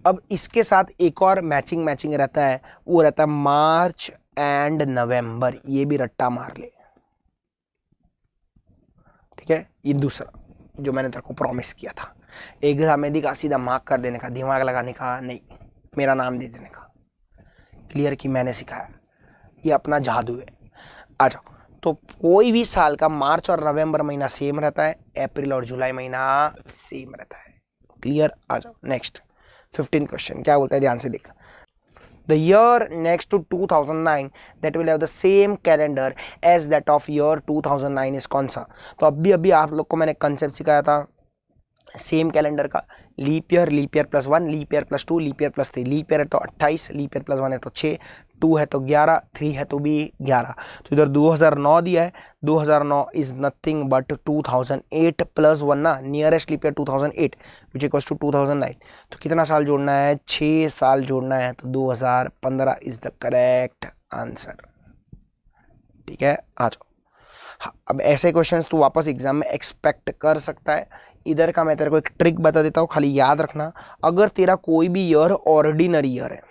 A: अब इसके साथ एक और मैचिंग रहता है, वो रहता है मार्च एंड नवंबर। ये भी रट्टा मार ले, ठीक है। ये दूसरा जो मैंने तेरे को प्रॉमिस किया था, एग्जाम में दिखा सीधा मार्क कर देने का, दिमाग लगाने का नहीं, मेरा नाम दे देने का। क्लियर कि मैंने सिखाया, ये अपना जादू है। आ जाओ, तो कोई भी साल का मार्च और नवंबर महीना सेम रहता है, अप्रैल और जुलाई महीना सेम रहता है। क्लियर? आ जाओ नेक्स्ट 15 क्वेश्चन क्या बोलता है, ध्यान से देख। The year next to 2009 that will have the same calendar as that of year 2009 is कौन सा? तो अभी आप लोग को मैंने कंसेप्ट सिखाया था सेम कैलेंडर का, leap year +1, leap year +2, leap year +3। Leap year है तो 28, लीप ईयर +1 है तो 6, 2 है तो 11, 3 है तो भी 11। तो इधर 2009 दिया है, 2009 इज नथिंग बट 2008 +1 ना, nearest leap year 2008 which equals to 2009। तो कितना साल जोड़ना है? 6 साल जोड़ना है, तो 2015 इज द करेक्ट आंसर। ठीक है, आ जाओ। हाँ, अब ऐसे क्वेश्चंस तू वापस एग्जाम में एक्सपेक्ट कर सकता है। इधर का मैं तेरे को एक ट्रिक बता देता हूँ, खाली याद रखना। अगर तेरा कोई भी ईयर ऑर्डिनरी ईयर है,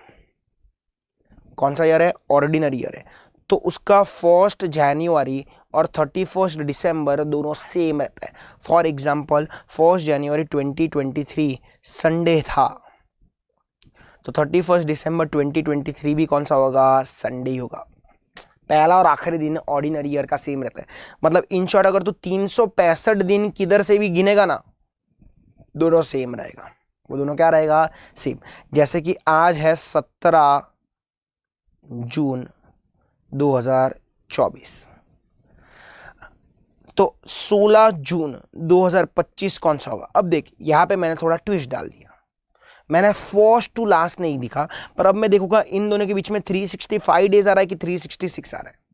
A: कौन सा ईयर है? ऑर्डिनरी ईयर है, तो उसका 1 जनवरी और 31 दिसंबर दोनों सेम रहता है। फॉर एग्जाम्पल 1 जनवरी 2023 संडे था, तो 31 दिसंबर 2023 भी कौन सा होगा? संडे ही होगा। पहला और आखिरी दिन ऑर्डिनरी ईयर का सेम रहता है। मतलब इन शॉर्ट अगर तू 365 दिन किधर से भी गिनेगा ना, दोनों सेम रहेगा। वो दोनों क्या रहेगा? सेम। जैसे कि आज है 17 जून 2024, तो 16 जून 2025 कौन सा होगा? अब देख, यहां पे मैंने थोड़ा ट्विस्ट डाल दिया, मैंने फर्स्ट टू लास्ट नहीं दिखा, पर अब मैं देखूंगा इन दोनों के बीच में 365 डेज आ रहा है कि 366 आ रहा है।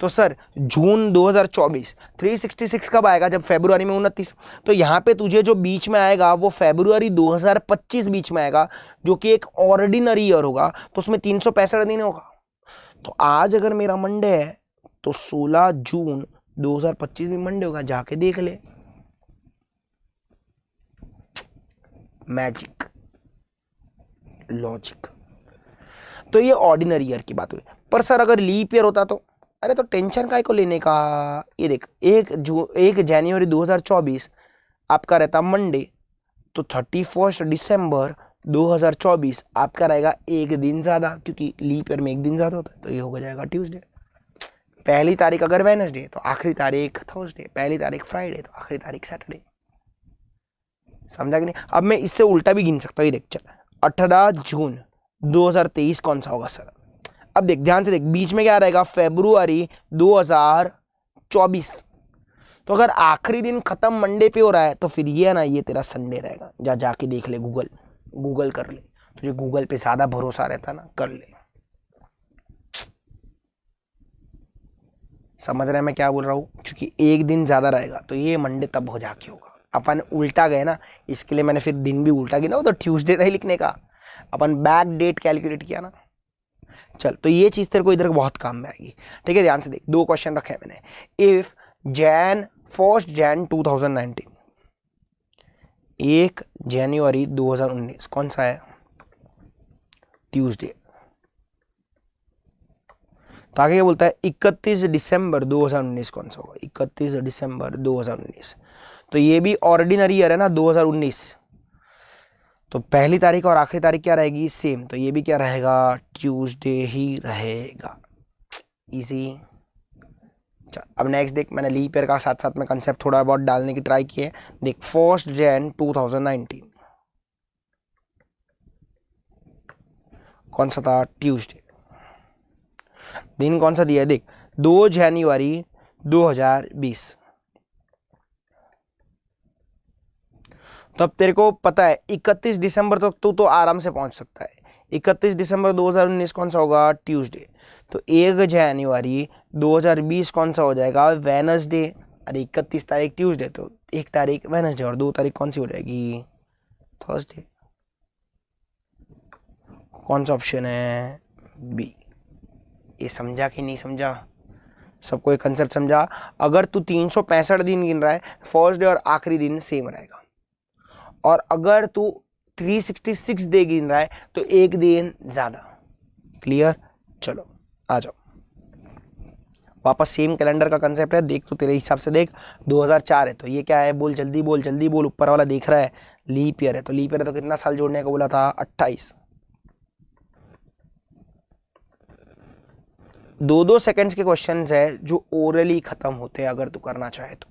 A: तो सर जून 2024 366 कब आएगा? जब फरवरी में 29। तो यहाँ पे तुझे जो बीच में आएगा वो फरवरी 2025 बीच में आएगा, जो कि एक ऑर्डिनरी ईयर होगा, तो उसमें 365 दिन होगा। तो आज अगर मेरा मंडे है तो 16 जून 2025 भी मंडे होगा, जाके देख ले। Magic logic. तो ये ऑर्डिनरी ईयर की बात हुई। पर सर अगर लीप ईयर होता तो, अरे तो टेंशन काय को लेने का। ये देख, 1 जनवरी 2024 आपका रहता मंडे, तो 31 दिसंबर 2024 आपका रहेगा एक दिन ज्यादा, क्योंकि लीप ईयर में एक दिन ज्यादा होता है, तो ये हो जाएगा ट्यूसडे। पहली तारीख अगर वेडनेसडे तो आखिरी तारीख थर्सडे, पहली तारीख फ्राइडे तो आखिरी तारीख सैटरडे। समझा कि नहीं? अब मैं इससे उल्टा भी गिन सकता हूँ। ये देख, चल 18 जून 2023 कौन सा होगा सर? अब देख ध्यान से देख, बीच में क्या रहेगा? फरवरी 2024। तो अगर आखिरी दिन खत्म मंडे पे हो रहा है तो फिर ये ना, ये तेरा संडे रहेगा। जाके देख ले, गूगल कर ले, तुझे गूगल पे ज्यादा भरोसा रहता ना, कर ले। समझ रहे हैं मैं क्या बोल रहा हूँ? क्योंकि एक दिन ज्यादा रहेगा, तो ये मंडे तब हो जाके होगा। अपन उल्टा गए ना, इसके लिए मैंने फिर दिन भी उल्टा गिना, तो ट्यूसडे नहीं लिखने का, अपन बैक डेट कैलकुलेट किया ना। चल, तो ये चीज तेरे को इधर बहुत काम में आएगी। ठीक है, ध्यान से देख, 2 क्वेश्चन रखे हैं मैंने। इफ 1 जैन 2019, 1 जनवरी 2019 कौन सा है? ट्यूसडे। तो आगे क्या बोलता है? 31 दिसंबर 2019 कौन सा होगा? 31 दिसंबर 2019, तो ये भी ऑर्डिनरी ईयर है ना, 2019। तो पहली तारीख और आखिरी तारीख क्या रहेगी? सेम। तो ये भी क्या रहेगा? ट्यूसडे ही रहेगा। इजी। चल, अब नेक्स्ट देख, मैंने लीप ईयर का साथ साथ में कंसेप्ट थोड़ा बहुत डालने की ट्राई की है। देख 1 जैन 2019 कौन सा था? ट्यूसडे। दिन कौन सा दिया है? देख 2 जनवरी 2020। तो अब तेरे को पता है 31 दिसंबर तक तो आराम से पहुंच सकता है। 31 दिसंबर 2019 कौन सा होगा? ट्यूसडे। तो 1 जनवरी 2020 कौन सा हो जाएगा? वेडनेसडे। अरे 31 तारीख ट्यूसडे, तो 1 तारीख वेडनेसडे और 2 तारीख कौन सी हो जाएगी? थर्सडे। कौन सा ऑप्शन है? बी। ये समझा कि नहीं समझा? सबको एक कंसेप्ट समझा? अगर तू 365 दिन गिन रहा है, फर्स्ट डे और आखिरी दिन सेम रहेगा, और अगर तू 366 डे गिन रहा है तो एक दिन ज्यादा। क्लियर? चलो आ जाओ वापस, सेम कैलेंडर का कंसेप्ट है। देख तो तेरे हिसाब से देख, 2004 है तो ये क्या है? बोल जल्दी बोल, जल्दी बोल। ऊपर वाला देख रहा है, लीप ईयर है, तो लीप ईयर है तो कितना साल जोड़ने को बोला था? 28। 2-2 सेकंड्स के क्वेश्चंस है जो ओरली खत्म होते हैं, अगर तू करना चाहे तो।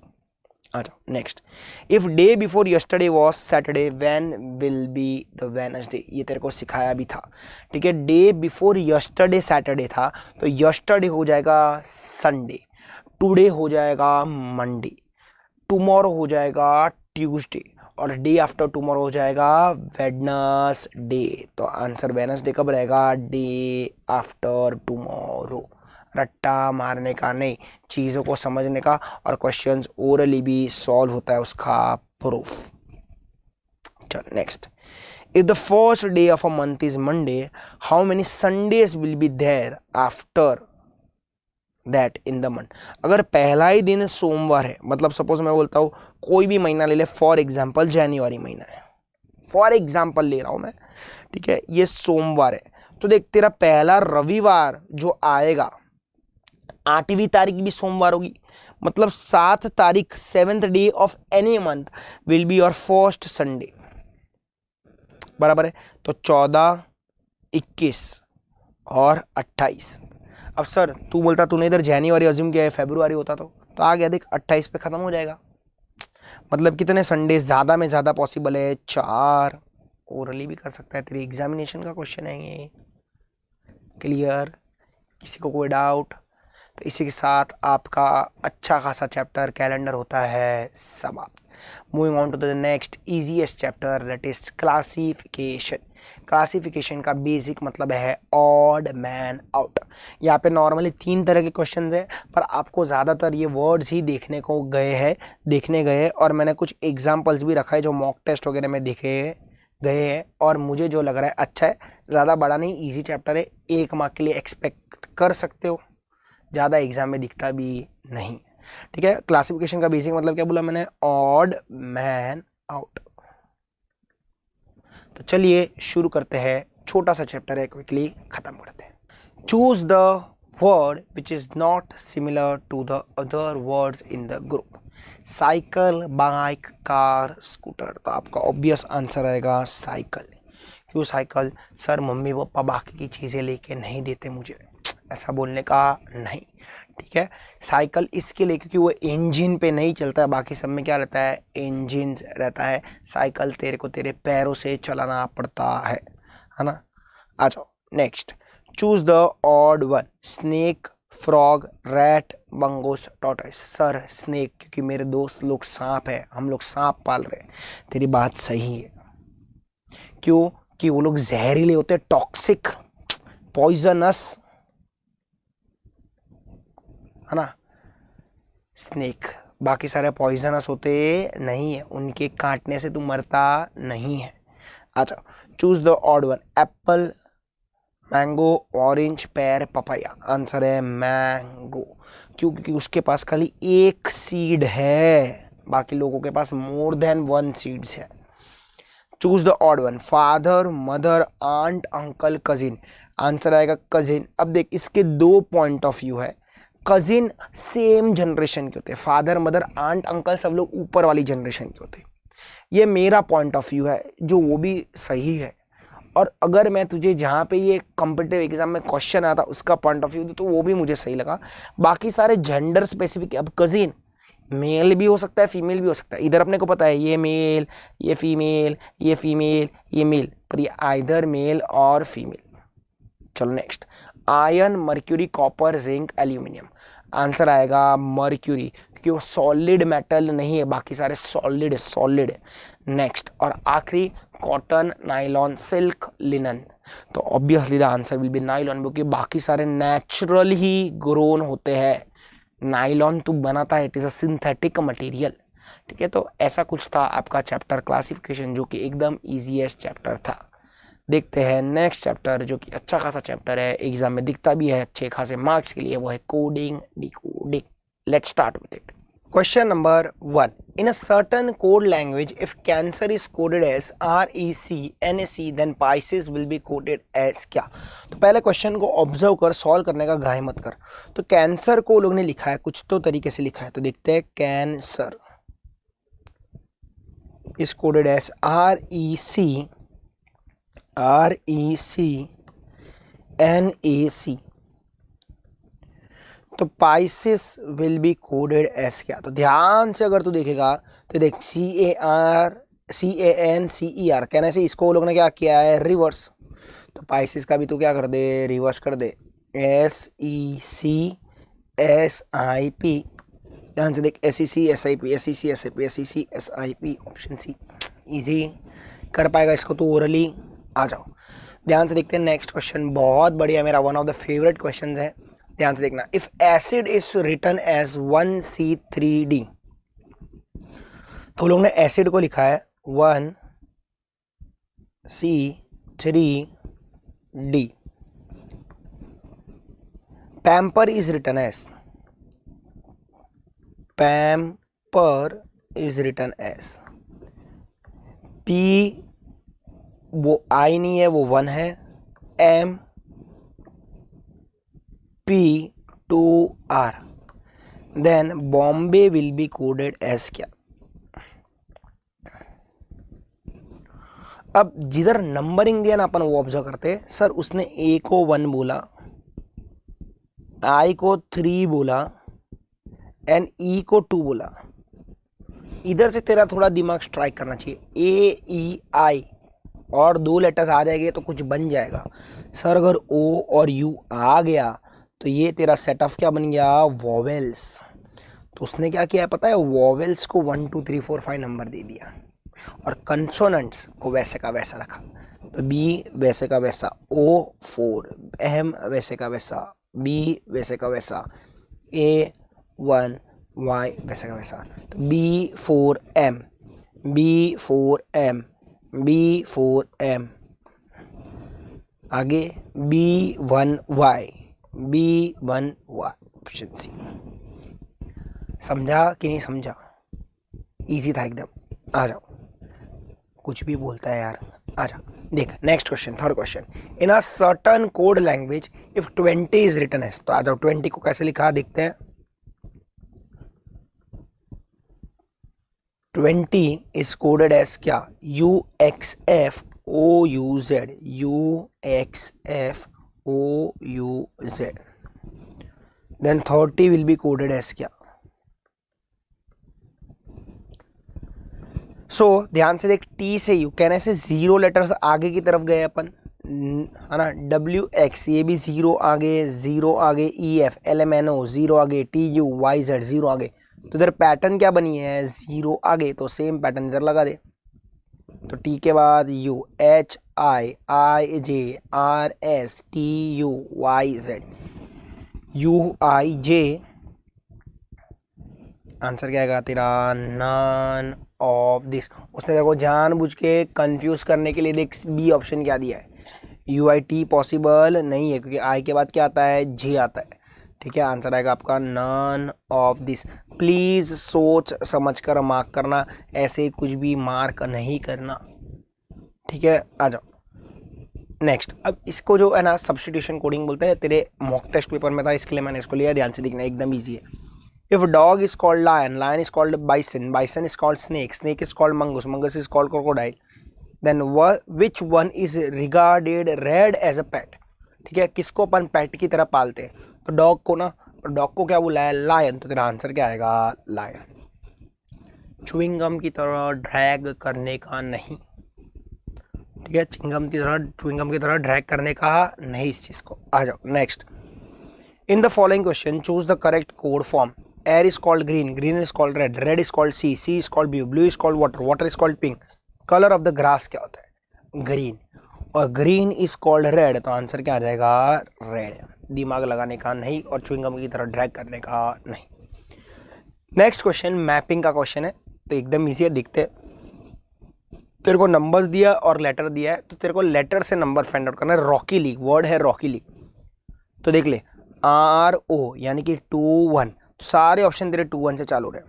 A: आ जाओ next. If day before yesterday was Saturday when will be the Wednesday, ये तेरे को सिखाया भी था, ठीक है। डे बिफोर यस्टरडे सैटरडे था, तो यस्टरडे हो जाएगा संडे, टुडे हो जाएगा मंडे, टुमारो हो जाएगा ट्यूसडे, और डे आफ्टर टुमारो हो जाएगा वेडनेसडे। तो आंसर वेडनेसडे कब रहेगा? Day after tomorrow. रट्टा मारने का नहीं, चीज़ों को समझने का, और क्वेश्चंस ओरली भी सॉल्व होता है उसका प्रूफ। चल next. If the first day of a month is Monday, how many Sundays will be there after that in the month? अगर पहला ही दिन सोमवार है, मतलब सपोज मैं बोलता हूँ कोई भी महीना ले ले, फॉर एग्जाम्पल जनवरी महीना है, फॉर एग्जाम्पल ले रहा हूँ मैं, ठीक है, ये सोमवार है, तो देख तेरा पहला रविवार जो आएगा 8वीं तारीख भी सोमवार होगी, मतलब 7 तारीख 7th day of any month will be your first Sunday, बराबर है। तो 14, 21 और 28। अब सर तू बोलता तूने इधर जनवरी अज्यूम किया है, फेब्रुआरी होता तो आ गया, देख 28 पे खत्म हो जाएगा। मतलब कितने संडे ज़्यादा में ज़्यादा पॉसिबल है? 4। ओरली भी कर सकता है, तेरी एग्जामिनेशन का क्वेश्चन है ये। क्लियर? किसी को कोई डाउट? तो इसी के साथ आपका अच्छा खासा चैप्टर कैलेंडर होता है समाप्त। Moving on to the next easiest chapter, that is classification. Classification का बेसिक मतलब है ऑड मैन आउट। यहाँ पे नॉर्मली 3 तरह के क्वेश्चंस हैं, पर आपको ज़्यादातर ये वर्ड्स ही देखने गए, और मैंने कुछ एग्जाम्पल्स भी रखा है जो मॉक टेस्ट वगैरह में देखे गए हैं, और मुझे जो लग रहा है अच्छा है, ज़्यादा बड़ा नहीं, ईजी चैप्टर है, 1 मार्क के लिए एक्सपेक्ट कर सकते हो, ज़्यादा एग्जाम में दिखता भी नहीं, ठीक है। क्लासिफिकेशन का बेसिक मतलब क्या बोला मैंने? Odd man out. तो चलिए शुरू करते हैं, छोटा सा चैप्टर है, क्विकली खत्म करते हैं। Choose the word which is not similar to the other words in the group. Cycle, bike, car, scooter. तो आपका ऑब्वियस आंसर आएगा साइकिल। क्यों साइकिल? सर मम्मी पापा बाकी की चीज़ें लेके नहीं देते मुझे, ऐसा बोलने का नहीं, ठीक है। साइकिल इसके लिए क्योंकि वो इंजन पे नहीं चलता है, बाकी सब में क्या रहता है? इंजन रहता है। साइकिल तेरे को तेरे पैरों से चलाना पड़ता है ना। आ जाओ next. Choose the odd one. Snake, frog, rat, mongoose, tortoise. Sir snake, क्योंकि मेरे दोस्त लोग सांप है, हम लोग सांप पाल रहे हैं। तेरी बात सही है। क्यों? कि वो लोग जहरीले होते हैं, टॉक्सिक, पॉइजनस, है ना। स्नेक, बाकी सारे पॉइजनस होते नहीं है, उनके काटने से तू मरता नहीं है। अच्छा, choose the odd one. Apple, mango, orange, pair, papaya. Answer है मैंगो। क्यों? क्योंकि उसके पास खाली एक सीड है, बाकी लोगों के पास मोर देन 1 सीड्स है। Choose the odd one. Father, mother, aunt, uncle, cousin. Answer आएगा कजिन। अब देख इसके 2 पॉइंट ऑफ व्यू है। कजिन सेम जनरेशन के होते हैं, फादर, मदर, आंट, अंकल सब लोग ऊपर वाली जनरेशन के होते हैं। ये मेरा पॉइंट ऑफ व्यू है, जो वो भी सही है। और अगर मैं तुझे जहाँ पे ये कॉम्पिटिटिव एग्जाम में क्वेश्चन आता उसका पॉइंट ऑफ व्यू दूँ, तो वो भी मुझे सही लगा। बाकी सारे जेंडर स्पेसिफिक, अब कजिन मेल भी हो सकता है, फीमेल भी हो सकता है। इधर अपने को पता है ये मेल, ये फीमेल, ये फीमेल, ये मेल, पर ये आइदर मेल और फीमेल। चलो next. Iron, mercury, copper, zinc, aluminium. Answer आएगा मर्क्यूरी, क्योंकि वो सॉलिड मेटल नहीं है, बाकी सारे सॉलिड है, सॉलिड है। नेक्स्ट और आखिरी, कॉटन, नाइलॉन, सिल्क, लिनन। तो obviously the answer will be nylon, क्योंकि बाकी सारे नेचुरल ही ग्रोन होते हैं। नाइलॉन तो बनाता है, it is a synthetic material, ठीक है। तो ऐसा कुछ था आपका चैप्टर क्लासिफिकेशन, जो कि एकदम इजीएस्ट चैप्टर था। देखते हैं नेक्स्ट चैप्टर, जो कि अच्छा खासा चैप्टर है, एग्जाम में दिखता भी है अच्छे खासे मार्क्स के लिए, वो है coding decoding. Let's start with it. Question number 1। In a certain code language if cancer is coded as RECNAC then Pisces will be coded as क्या? तो पहले क्वेश्चन को ऑब्जर्व कर, सॉल्व करने का घाय मत कर। तो कैंसर को लोग ने लिखा है कुछ तो तरीके से लिखा है, तो देखते हैं। Cancer is coded as RECNAC। तो Pisces will be coded as क्या? तो ध्यान से अगर तू देखेगा तो देख CANCER कहने से इसको लोग ने क्या किया है, रिवर्स। तो पाइसिस का भी तू क्या कर दे, रिवर्स कर दे, SECSIP। ध्यान से देख, SECSIP SECSIP, option C easy कर पाएगा इसको तो ओरली। आ जाओ ध्यान से देखते हैं नेक्स्ट क्वेश्चन, बहुत बढ़िया, मेरा one of the favourite question है। ध्यान से देखना, if acid is written as 1C3D, तो लोग ने एसिड को लिखा है 1C3D। Pamper is written as, pamper is written as, P वो I नहीं है, वो 1 है, MP2R, then Bombay will be coded as क्या? अब जिधर नंबरिंग दिया ना अपन वो ऑब्जर्व करते, सर उसने A को 1 बोला, I को 3 बोला एंड E को 2 बोला। इधर से तेरा थोड़ा दिमाग स्ट्राइक करना चाहिए, AEI और 2 लेटर्स आ जाएंगे तो कुछ बन जाएगा। सर अगर O और U आ गया तो ये तेरा सेट ऑफ क्या बन गया, वॉवेल्स। तो उसने क्या किया है पता है, वॉवेल्स को 1 2 3 4 5 नंबर दे दिया और कंसोनेंट्स को वैसे का वैसा रखा। तो B वैसे का वैसा, O 4, M वैसे का वैसा, B वैसे का वैसा, A 1, Y वैसे का वैसा। तो B4M, B4M, B4M, आगे B1Y, B1Y, ऑप्शन सी। समझा कि नहीं समझा? इजी था एकदम। आ जाओ, कुछ भी बोलता है यार, आ जा। देख next question, third question, in a certain code language if 20 is written as, तो आ जाओ 20 को कैसे लिखा देखते हैं। 20 इज कोडेड एज क्या, UXFOUZ, UXFOUZ। Then 30 will be coded as क्या? सो ध्यान से देख, T से U कहने से 0 लेटर्स आगे की तरफ गए अपन, है ना, WX ये भी 0 आगे, 0 आगे, EF LMNO 0 आगे, TU YZ 0 आगे। तो इधर पैटर्न क्या बनी है, 0 आगे, तो सेम पैटर्न इधर लगा दे। तो T के बाद U, HIIJ RS TU YZ, UIJ। Answer क्या आएगा तेरा, नन ऑफ दिस। उसने तेरे को जानबूझ के कंफ्यूज करने के लिए देख बी ऑप्शन क्या दिया है, UIT पॉसिबल नहीं है क्योंकि I के बाद क्या आता है, J आता है। ठीक है, आंसर आएगा आपका नन ऑफ दिस। प्लीज सोच समझ कर मार्क करना, ऐसे कुछ भी मार्क नहीं करना। ठीक है, आ जाओ नेक्स्ट। अब इसको जो है ना सब्स्टिट्यूशन कोडिंग बोलते हैं, तेरे मॉक टेस्ट पेपर में था इसके लिए मैंने इसको लिया, ध्यान से देखना, एकदम ईजी है। If dog is called lion, lion is called bison, bison is called snake, snake is called mongoose, mongoose is called crocodile, then which one is regarded red as a pet? ठीक है, किसको अपन पेट की तरह पालते हैं? तो dog को ना, तो डॉग को क्या बोला है, लायन। तो तेरा आंसर क्या आएगा, लायन। च्युइंग गम की तरह ड्रैग करने का नहीं, ठीक है, च्युइंग गम की तरह ड्रैग करने का नहीं इस चीज को। आ जाओ next. In the following question choose the correct code form. Air is called green, green is called red, red is called sea, sea is called blue, blue is called water, water is called pink. Colour of the grass क्या होता है, green, और green is called red. तो answer क्या आ जाएगा, red. दिमाग लगाने का नहीं और च्युइंग गम की तरह ड्रैग करने का नहीं। नेक्स्ट क्वेश्चन मैपिंग का क्वेश्चन है, तो एकदम ईजी है, दिखते। तेरे को नंबर्स दिया और लेटर दिया है, तो तेरे को लेटर से नंबर फाइंड आउट करना है। रॉकी लीग वर्ड है, रॉकी लीग। तो देख ले, RO यानी कि 2 1, सारे ऑप्शन तेरे 2 1 से चालू रहे।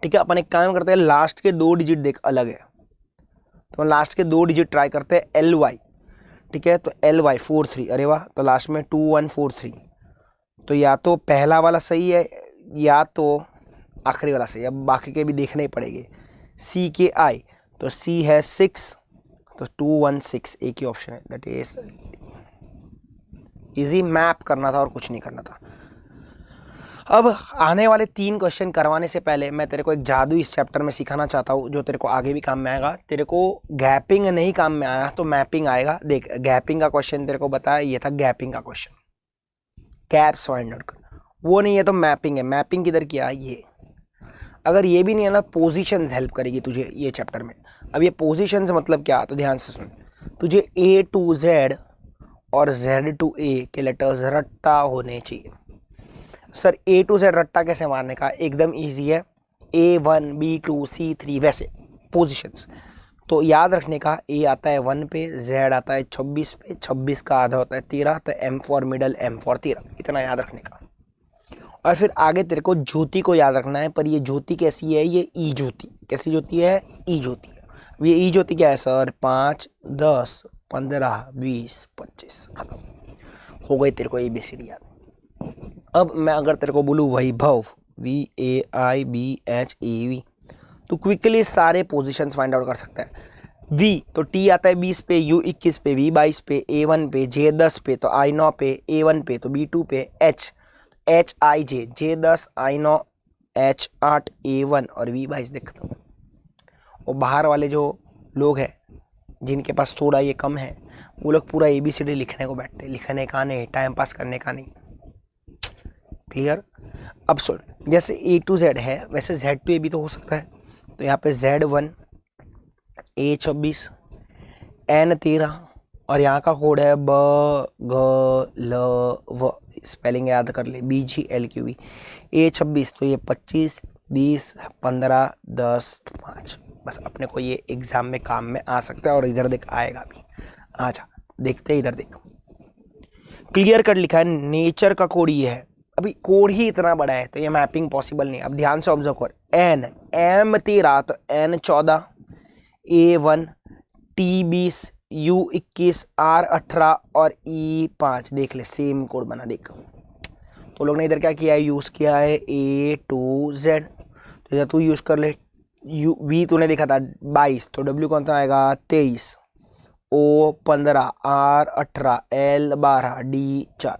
A: ठीक है, अपन एक काम करते हैं, लास्ट के 2 डिजिट देख अलग है, तो लास्ट के 2 डिजिट ट्राई करते हैं। LY, ठीक है, तो LY 4 3, अरे वाह, तो लास्ट में 2 1 4 3। तो या तो पहला वाला सही है या तो आखिरी वाला सही है, अब बाकी के भी देखने ही पड़ेंगे। CKI, तो C है 6, तो 2 1 6 एक ही ऑप्शन है, दैट इज इजी। मैप करना था और कुछ नहीं करना था। अब आने वाले 3 क्वेश्चन करवाने से पहले मैं तेरे को एक जादू इस चैप्टर में सिखाना चाहता हूँ जो तेरे को आगे भी काम में आएगा। तेरे को गैपिंग नहीं काम में आया तो मैपिंग आएगा। देख, गैपिंग का क्वेश्चन तेरे को बताया, ये था गैपिंग का क्वेश्चन, गैप्स फाइंड आउट कर, वो नहीं है तो मैपिंग है। मैपिंग किधर किया ये, अगर ये भी नहीं है ना, पोजीशंस हेल्प करेगी तुझे ये चैप्टर में। अब ये पोजीशंस मतलब क्या, तो ध्यान से सुन। तुझे A to Z और Z to A के लेटर्स रट्टा होने चाहिए। सर A to Z रट्टा कैसे मारने का, एकदम इजी है, A1 B2 C3 वैसे पोजीशंस। तो याद रखने का, A आता है 1 पे, Z आता है 26 पे, 26 का आधा होता है 13, तो M for middle, M for 13, इतना याद रखने का। और फिर आगे तेरे को ज्योति को याद रखना है, पर ये ज्योति कैसी है, ये ई ज्योति। कैसी ज्योति है, ई ज्योति है। ये ई ज्योति क्या है सर, 5 10 15 20 25, खत्म हो गई तेरे को ABCD याद। अब मैं अगर तेरे को बोलूँ वैभव, VAIBHAV, तो क्विकली सारे पोजीशंस फाइंड आउट कर सकता है। V तो T आता है 20 पे, U 21 पे, V 22 पे, A1 पे, J 10 पे, तो I 9 पे, A1 पे, तो B2 पे, H I J, J 10 I 9 H 8 A1 और V 22 देखता हूँ। और बाहर वाले जो लोग हैं जिनके पास थोड़ा ये कम है, वो लोग पूरा ABCD लिखने को बैठते, लिखने का नहीं, टाइम पास करने का नहीं। क्लियर। अब सुन, जैसे A to Z है वैसे Z to A भी तो हो सकता है। तो यहाँ पे Z1 A 26 N 13 और यहाँ का कोड है B G L V, spelling याद कर ले, BGLQV। A 26 तो ये 25 20 15 10 5, बस अपने को ये एग्जाम में काम में आ सकता है। और इधर देख आएगा भी, आजा देखते हैं, इधर देख क्लियर कट लिखा है, नेचर का कोड ये है। अभी कोड ही इतना बड़ा है तो ये मैपिंग पॉसिबल नहीं। अब ध्यान से ऑब्जर्व कर, N M 13 तो N 14 A1 T 20 U 21 R 18 और E 5, देख ले सेम कोड बना। देख तो लोग ने इधर क्या किया है, यूज़ किया है A to Z, तो इधर तू यूज़ कर ले। U V तूने देखा था 22, तो W कौन सा आएगा 23, O 15 R 18 L 12 D 4,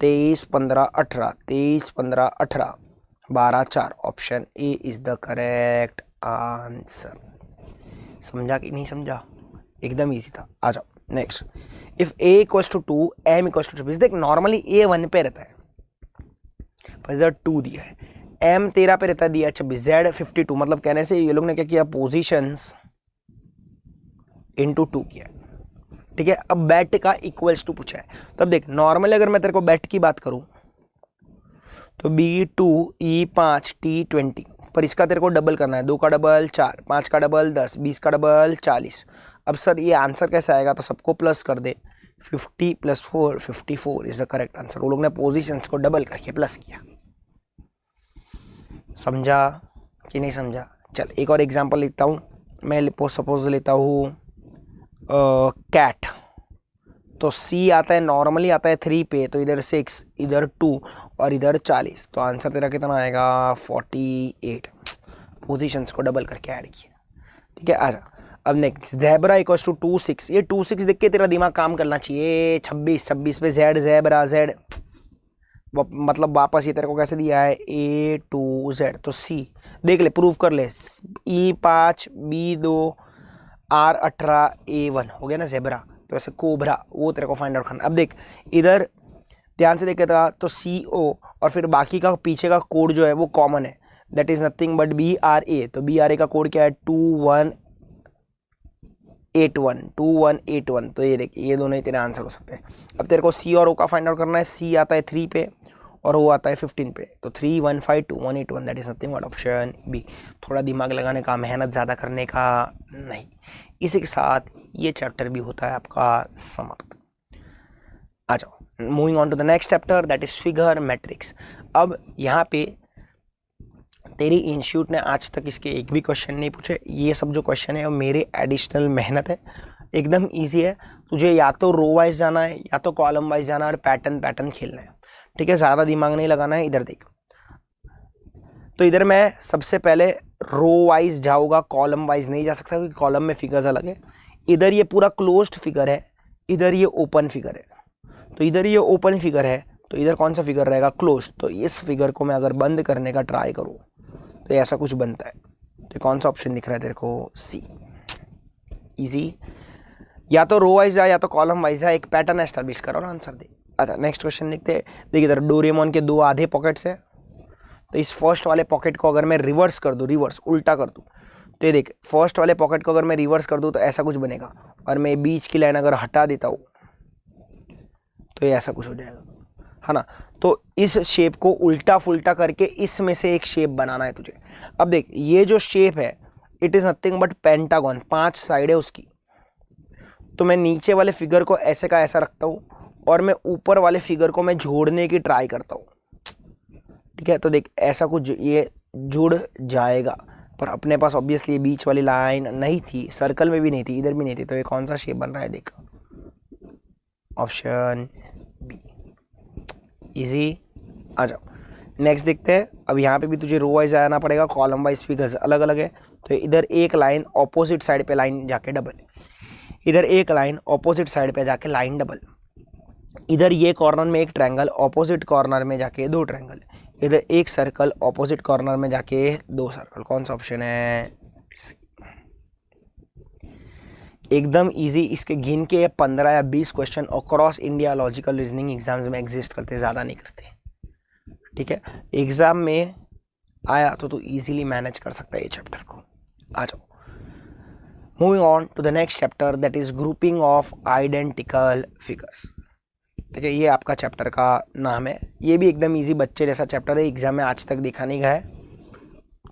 A: 23 15 18 23 15 18 12 4, option A is the correct answer. समझा कि नहीं समझा, एकदम इजी था। आ जाओ next. If A equals to 2 M equals to 26, देख नॉर्मली A 1 पे रहता है पर इधर 2 दिया है, M 13 पे रहता है, दिया 26, Z 52, मतलब कहने से ये लोग ने क्या किया, पोजीशंस इंटू 2 किया। ठीक है। अब बैट का इक्वल्स टू पूछा है, तो अब देख नॉर्मली अगर मैं तेरे को बैट की बात करूं तो B2 E5 T20, पर इसका तेरे को डबल करना है, 2 का डबल 4, 5 का डबल 10, 20 का डबल 40। अब सर ये आंसर कैसे आएगा, तो सबको प्लस कर दे, 50 + 4 54 इज द करेक्ट आंसर। वो लोग ने पोजीशंस को डबल करके प्लस किया। समझा कि नहीं समझा। चल एक और एग्जांपल लेता हूँ मैं, सपोज लेता हूँ कैट, तो C आता है नॉर्मली आता है 3 पे, तो इधर 6 इधर 2 और इधर 40, तो आंसर तेरा कितना आएगा 48। पोजीशंस को डबल करके ऐड किया। ठीक है। आजा अब नेक्स्ट, ज़ेब्रा इक्वल्स टू 26, ये 26 देख के तेरा दिमाग काम करना चाहिए। 26 पे Z ज़ेब्रा Z, मतलब वापस ये तेरे को कैसे दिया है A to Z, तो C देख ले, प्रूव कर ले, E5 B2 R 18 A1 हो गया ना ज़ेब्रा। तो ऐसे कोबरा वो तेरे को फाइंड आउट करना। अब देख इधर ध्यान से देखे था तो CO और फिर बाकी का पीछे का कोड जो है वो कॉमन है, that is nothing but BRA। तो BRA का कोड क्या है 2181। तो ये देख ये दोनों ही तेरे आंसर हो सकते हैं। अब तेरे को C और O का फाइंड आउट करना है। C आता है 3 पे और O आता है 15 पे, तो 3 1 5 2 1 8 1, that is nothing but option B। थोड़ा दिमाग लगाने का, मेहनत ज़्यादा करने का नहीं। इसी के साथ ये चैप्टर भी होता है आपका समाप्त। आ जाओ moving on to the next chapter, that is figure matrix. अब यहाँ पे तेरी इंस्टीट्यूट ने आज तक इसके एक भी क्वेश्चन नहीं पूछे। ये सब जो क्वेश्चन है वो मेरे एडिशनल मेहनत है, एकदम इजी है। तुझे या तो रो वाइज जाना है या तो कॉलम वाइज जाना है और पैटर्न खेलना है। ठीक है, ज़्यादा दिमाग नहीं लगाना है। इधर देख, तो इधर मैं सबसे पहले रो वाइज जाऊँगा, कॉलम वाइज नहीं जा सकता क्योंकि कॉलम में फिगर्स अलग है। इधर ये पूरा क्लोज्ड फिगर है, इधर ये ओपन फिगर है। तो इधर ये ओपन फिगर है तो इधर कौन सा फिगर रहेगा, क्लोज। तो इस फिगर को मैं अगर बंद करने का ट्राई करूँ तो ऐसा कुछ बनता है। तो कौन सा ऑप्शन दिख रहा है तेरे को, सी। इजी, या तो रो वाइज है या तो कॉलम वाइज है, एक पैटर्न एस्टैब्लिश करो और आंसर दे। अच्छा नेक्स्ट क्वेश्चन देखते हैं। देखिए इधर डोरेमोन के 2 आधे पॉकेट्स है। तो इस फर्स्ट वाले पॉकेट को अगर मैं रिवर्स कर दूँ, रिवर्स उल्टा कर दूँ, तो ये देख फर्स्ट वाले पॉकेट को अगर मैं रिवर्स कर दूँ तो ऐसा कुछ बनेगा, और मैं बीच की लाइन अगर हटा देता हूँ तो ये ऐसा कुछ हो जाएगा, है ना। तो इस शेप को उल्टा फुल्टा करके इसमें से एक शेप बनाना है तुझे। अब देख ये जो शेप है it is nothing but pentagon, 5 side है उसकी। तो मैं नीचे वाले फिगर को ऐसे का ऐसा रखता हूँ और मैं ऊपर वाले फिगर को मैं जोड़ने की ट्राई करता हूँ, ठीक है। तो देख ऐसा कुछ ये जुड़ जाएगा, पर अपने पास ऑब्वियसली बीच वाली लाइन नहीं थी, सर्कल में भी नहीं थी, इधर भी नहीं थी। तो ये कौन सा शेप बन रहा है, देख ऑप्शन बी, इजी। आ जाओ नेक्स्ट देखते हैं। अब यहाँ पे भी तुझे रो वाइज आना पड़ेगा, कॉलम वाइज फिगर्स अलग अलग है। तो इधर एक लाइन ऑपोजिट साइड पे लाइन जाके डबल, इधर एक लाइन ऑपोजिट साइड पे जाके लाइन डबल, इधर ये कॉर्नर में एक ट्रायंगल, ऑपोजिट कॉर्नर में जाके 2 ट्रायंगल, इधर एक सर्कल, ऑपोजिट कॉर्नर में जाके 2 सर्कल। कौन सा ऑप्शन है, एकदम इजी। इसके गिन के 15 या 20 question across India logical reasoning exams में एग्जिस्ट करते, ज़्यादा नहीं करते, ठीक है। एग्जाम में आया तो तू इजीली मैनेज कर सकता है ये चैप्टर को। आ जाओ moving on to the next chapter, that is grouping of identical figures. ठीक है, ये आपका चैप्टर का नाम है। ये भी एकदम इजी बच्चे जैसा चैप्टर है, एग्जाम में आज तक देखा नहीं गया है।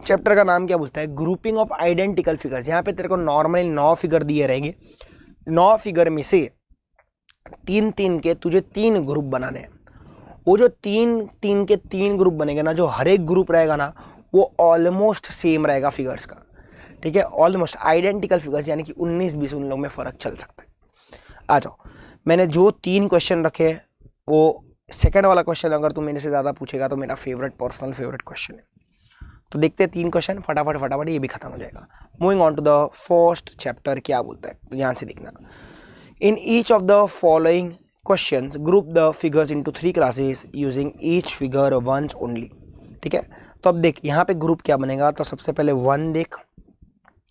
A: चैप्टर का नाम क्या बोलता है, ग्रुपिंग ऑफ आइडेंटिकल फिगर्स। यहाँ पे तेरे को नॉर्मली 9 फिगर दिए रहेंगे, 9 फिगर में से 3-3 के तुझे 3 ग्रुप बनाने हैं। वो जो 3-3 के 3 ग्रुप बनेंगे ना, जो हर एक ग्रुप रहेगा ना वो ऑलमोस्ट सेम रहेगा फिगर्स का, ठीक है। ऑलमोस्ट आइडेंटिकल फिगर्स यानी कि 19-20 उन लोगों में फ़र्क चल सकता है। आ जाओ, मैंने जो 3 क्वेश्चन रखे वो सेकंड वाला क्वेश्चन अगर तू मेरे से ज़्यादा पूछेगा तो मेरा फेवरेट, पर्सनल फेवरेट क्वेश्चन है। तो देखते हैं 3 क्वेश्चन, फटाफट ये भी खत्म हो जाएगा। Moving on to the first chapter, क्या बोलता है तो ध्यान से देखना। In each of the following questions group the figures into 3 classes using each figure once only. ठीक है, तो अब देख यहाँ पे ग्रुप क्या बनेगा। तो सबसे पहले 1 देख,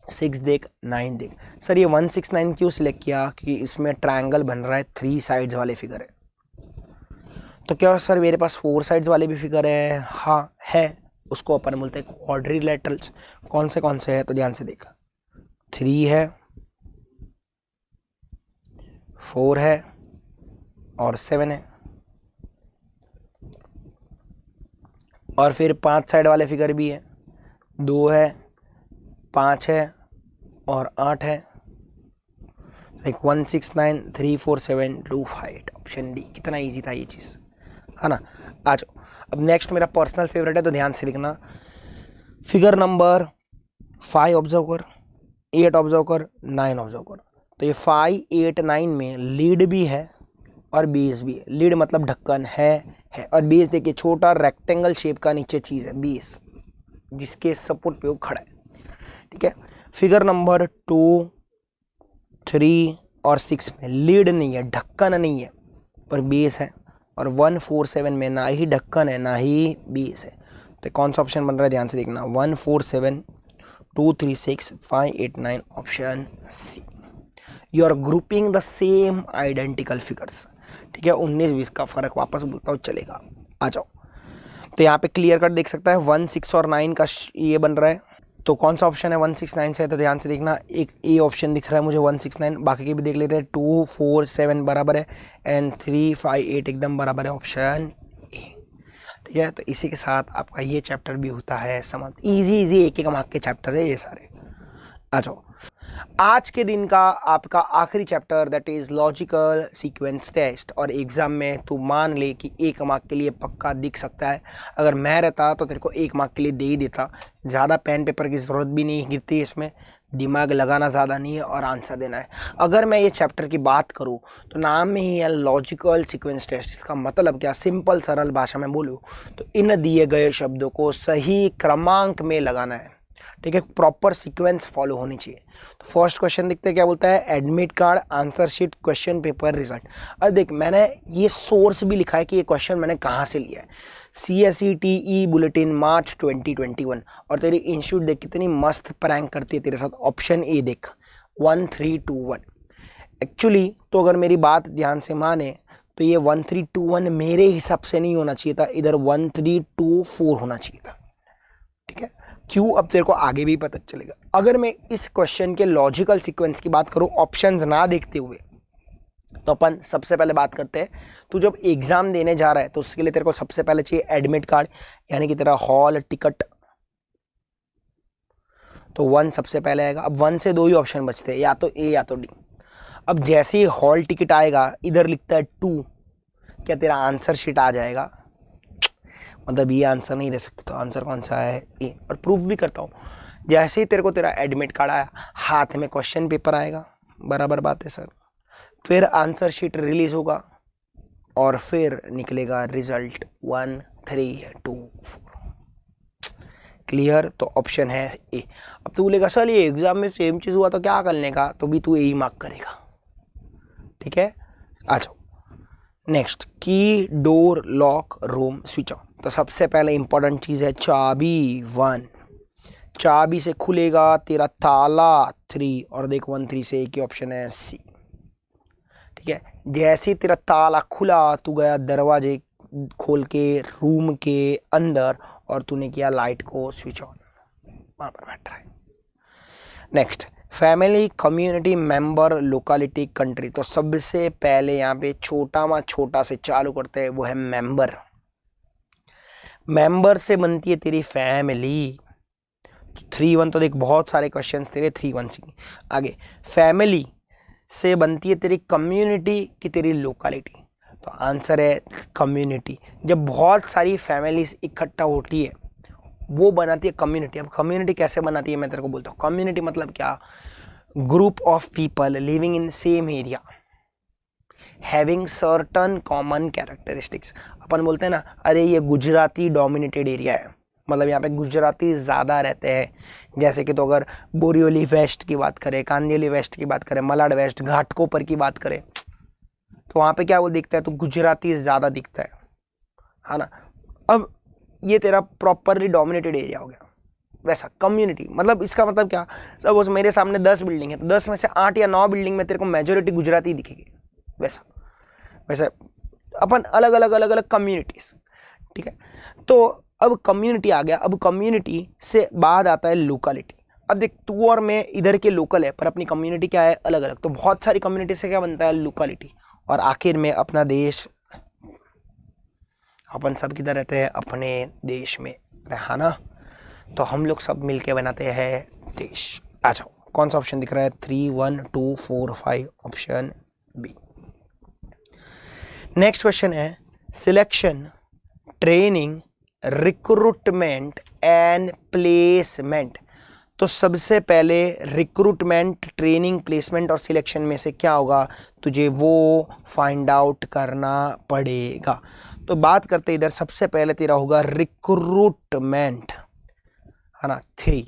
A: 6 देख, 9 देख। सर ये 1, 6, 9 क्यों सिलेक्ट किया, क्योंकि इसमें ट्रायंगल बन रहा है, 3 साइड्स वाले फिगर है। तो क्या सर मेरे पास 4 साइड्स वाले भी फिगर है, हाँ है, उसको अपन बोलते हैं क्वाड्रिलेटरल्स। कौन से है तो ध्यान से देख, 3 है, 4 है और 7 है, और फिर 5 साइड वाले फिगर भी है, 2 है, 5 है और 8 है। लाइक 1, 6, 9, 3, 4, 7, 2, 5। Option D. कितना इजी था ये चीज़, है ना। आ जाओ, अब नेक्स्ट मेरा पर्सनल फेवरेट है, तो ध्यान से देखना। फिगर नंबर 5 ऑब्जर्व कर, 8 ऑब्जर्व कर, 9 ऑब्जर्व कर। तो ये 5, 8, 9 में लीड भी है और बेस भी है। लीड मतलब ढक्कन है और बेस देखिए छोटा रेक्टेंगल शेप का नीचे चीज़ है, बेस जिसके सपोर्ट पे वो खड़ा है। ठीक है, फिगर नंबर 2, 3 और 6 में लीड नहीं है, ढक्कन नहीं है, पर बेस है। और 1, 4, 7 में ना ही ढक्कन है ना ही बेस है। तो कौन सा ऑप्शन बन रहा है, ध्यान से देखना। 1, 4, 7, 2, 3, 6, 5, 8, 9। Option C. You are grouping the same identical figures. ठीक है, 19-20 का फर्क वापस बोलता हूँ चलेगा। आ जाओ, तो यहाँ पे क्लियर कट देख सकता है 1, 6 और 9 का ये बन रहा है। तो कौन सा ऑप्शन है 1, 6, 9 से, तो ध्यान से देखना। एक ए ऑप्शन दिख रहा है मुझे 1, 6, 9, बाकी के भी देख लेते हैं। 2, 4, 7 बराबर है एंड 3, 5, 8 एकदम बराबर है, ऑप्शन ए। ठीक है, तो इसी के साथ आपका ये चैप्टर भी होता है समाप्त। इजी एक मार्क के चैप्टर है ये सारे। आ जाओ, आज के दिन का आपका आखिरी chapter that is logical sequence test. और एग्जाम में तू मान ले कि 1 मार्क के लिए पक्का दिख सकता है। अगर मैं रहता तो तेरे को 1 मार्क के लिए दे ही देता। ज़्यादा पेन पेपर की ज़रूरत भी नहीं गिरती, इसमें दिमाग लगाना ज़्यादा नहीं है और आंसर देना है। अगर मैं ये चैप्टर की बात करूँ तो नाम में ही है लॉजिकल सीक्वेंस टेस्ट। इसका मतलब क्या, सिंपल सरल भाषा में बोलूँ तो इन दिए गए शब्दों को सही क्रमांक में लगाना है। ठीक है, प्रॉपर सीक्वेंस फॉलो होनी चाहिए। तो फर्स्ट क्वेश्चन देखते हैं क्या बोलता है, admit card, answer sheet, question paper, result. अब देख मैंने ये सोर्स भी लिखा है कि ये क्वेश्चन मैंने कहाँ से लिया है, CSETE बुलेटिन मार्च 2021। और तेरी इंस्टीट्यूट देख कितनी मस्त प्रैंक करती है तेरे साथ, ऑप्शन ए देख 1321। एक्चुअली तो अगर मेरी बात ध्यान से माने तो ये 1321 मेरे हिसाब से नहीं होना चाहिए था, इधर 1324 होना चाहिए था। ठीक है, क्यों अब तेरे को आगे भी पता चलेगा। अगर मैं इस क्वेश्चन के लॉजिकल सीक्वेंस की बात करूं ऑप्शंस ना देखते हुए, तो अपन सबसे पहले बात करते हैं, तू जब एग्जाम देने जा रहा है तो उसके लिए तेरे को सबसे पहले चाहिए एडमिट कार्ड, यानी कि तेरा हॉल टिकट। तो 1 सबसे पहले आएगा। अब 1 से 2 ही ऑप्शन बचते हैं, या तो ए या तो डी। अब जैसे ही हॉल टिकट आएगा, इधर लिखता है 2, क्या तेरा आंसर शीट आ जाएगा? मतलब ये आंसर नहीं दे सकते, तो आंसर कौन सा है, ए। और प्रूफ भी करता हूँ, जैसे ही तेरे को तेरा एडमिट कार्ड आया, हाथ में क्वेश्चन पेपर आएगा, बराबर बात है सर, फिर आंसर शीट रिलीज होगा और फिर निकलेगा रिजल्ट 1 3 2 4। क्लियर? तो ऑप्शन है ए। अब तू बोलेगा सर ये एग्जाम में सेम चीज हुआ तो क्या करने का, तो भी तू ए ही मार्क करेगा। ठीक है, आ जाओ नेक्स्ट, की, door, lock, room, switch on. तो सबसे पहले इंपॉर्टेंट चीज है चाबी 1, चाबी से खुलेगा तेरा ताला 3, और देख 1 3 से एक ही ऑप्शन है सी। ठीक है, जैसे तेरा ताला खुला तू गया दरवाजे खोल के रूम के अंदर और तूने किया लाइट को स्विच ऑन, वहां पर बैठ रहा है। Next, family, community, member, locality, country. तो सबसे पहले यहाँ पे छोटा से चालू करते हैं, वो है मेंबर। मेंबर से बनती है तेरी फैमिली। 3-1 तो देख बहुत सारे क्वेश्चंस तेरे 3-1 से। आगे फैमिली से बनती है तेरी कम्युनिटी की तेरी लोकेलिटी, तो आंसर है कम्युनिटी। जब बहुत सारी फैमिलीज इकट्ठा होती है वो बनाती है कम्युनिटी। अब कम्युनिटी कैसे बनाती है मैं तेरे को बोलता हूँ। कम्युनिटी मतलब क्या, group of people living in same area having certain common characteristics. अपन बोलते हैं ना, अरे ये गुजराती डोमिनेटेड एरिया है, मतलब यहाँ पे गुजराती ज़्यादा रहते हैं। जैसे कि तो अगर बोरीवली वेस्ट की बात करें, कांदिवली वेस्ट की बात करें, मलाड वेस्ट, घाटकोपर की बात करें, तो वहाँ पे क्या वो दिखता है, तो गुजराती ज़्यादा दिखता है ना। अब ये तेरा प्रॉपरली डोमिनेटेड एरिया हो गया। वैसा कम्युनिटी मतलब इसका मतलब क्या, सपोज मेरे सामने 10 बिल्डिंग है, तो 10 में से 8 या 9 बिल्डिंग में तेरे को मेजोरिटी गुजराती दिखेगी। वैसा वैसा अपन अलग अलग कम्युनिटीज। ठीक है, तो अब कम्युनिटी आ गया। अब कम्युनिटी से बाद आता है लोकेलिटी। अब देख तू और मैं इधर के लोकल है, पर अपनी कम्युनिटी क्या है, अलग अलग। तो बहुत सारी कम्युनिटी से क्या बनता है, लोकेलिटी। और आखिर में अपना देश, अपन सब किधर रहते हैं, अपने देश में है ना, तो हम लोग सब मिलके बनाते हैं देश। आ जाओ, कौन सा ऑप्शन दिख रहा है, 3 1 2 4 5, ऑप्शन बी। नेक्स्ट क्वेश्चन है selection, training, recruitment and placement. तो सबसे पहले रिक्रूटमेंट, ट्रेनिंग, प्लेसमेंट और सिलेक्शन में से क्या होगा, तुझे वो फाइंड आउट करना पड़ेगा। तो बात करते इधर, सबसे पहले तेरा होगा रिक्रूटमेंट, है ना 3।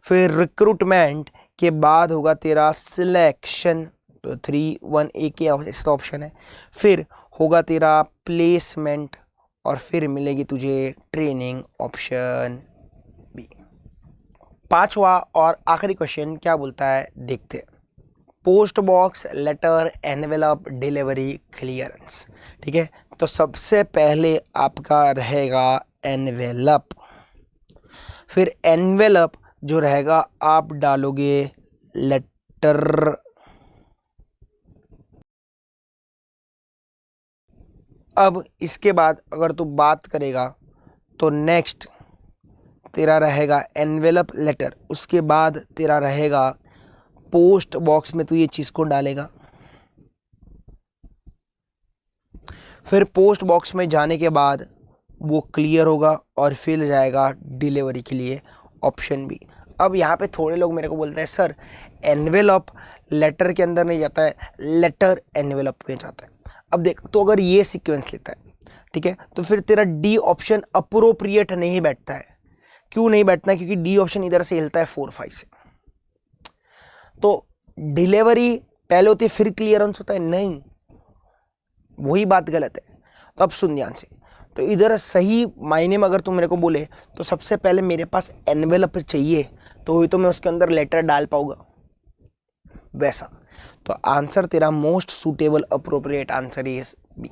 A: फिर रिक्रूटमेंट के बाद होगा तेरा सिलेक्शन, तो 3 1 एक ही इसका ऑप्शन है। फिर होगा तेरा प्लेसमेंट और फिर मिलेगी तुझे ट्रेनिंग, ऑप्शन बी। पांचवा और आखिरी क्वेश्चन क्या बोलता है देखते हैं, post box, letter, envelope, delivery, clearance. ठीक है, तो सबसे पहले आपका रहेगा एनवेलप। फिर एनवेलप जो रहेगा आप डालोगे लेटर। अब इसके बाद अगर तू बात करेगा तो नेक्स्ट तेरा रहेगा एनवेलप लेटर, उसके बाद तेरा रहेगा पोस्ट बॉक्स में तू ये चीज़ को डालेगा। फिर पोस्ट बॉक्स में जाने के बाद वो क्लियर होगा और फिर जाएगा डिलीवरी के लिए, ऑप्शन बी। अब यहाँ पे थोड़े लोग मेरे को बोलते हैं सर एनवेलप लेटर के अंदर नहीं जाता है, लेटर एनवेलप में जाता है। अब देख, तो अगर ये सीक्वेंस लेता है, ठीक है, तो फिर तेरा डी ऑप्शन अप्रोप्रिएट नहीं बैठता है, क्यों नहीं बैठना, क्योंकि डी ऑप्शन इधर से हिलता है 4 5 से। तो डिलीवरी पहले होती है फिर क्लियरेंस होता है, नहीं, वही बात गलत है। तो अब सुन ध्यान से, तो इधर सही मायने में अगर तुम मेरे को बोले तो सबसे पहले मेरे पास एनवेलप चाहिए, तो ही तो मैं उसके अंदर लेटर डाल पाऊंगा वैसा। तो आंसर तेरा most suitable appropriate answer is B.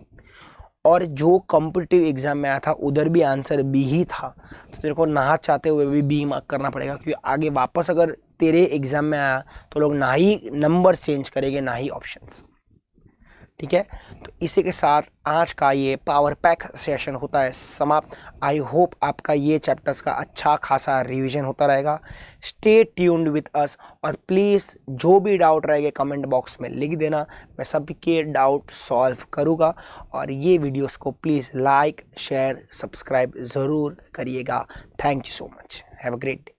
A: और जो कॉम्पिटिटिव एग्जाम में आया था उधर भी आंसर बी ही था, तो तेरे को ना चाहते हुए भी बी मार्क करना पड़ेगा, क्योंकि आगे वापस अगर तेरे एग्जाम में आया तो लोग ना ही नंबर चेंज करेंगे ना ही ऑप्शंस। ठीक है, तो इसी के साथ आज का ये पावर पैक सेशन होता है समाप्त। आई होप आपका ये चैप्टर्स का अच्छा खासा रिवीजन होता रहेगा। स्टे ट्यून्ड विथ अस, और प्लीज़ जो भी डाउट रहेगा कमेंट बॉक्स में लिख देना, मैं सबके डाउट सॉल्व करूँगा। और ये वीडियोस को प्लीज़ लाइक शेयर सब्सक्राइब ज़रूर करिएगा। Thank you so much, have a great day.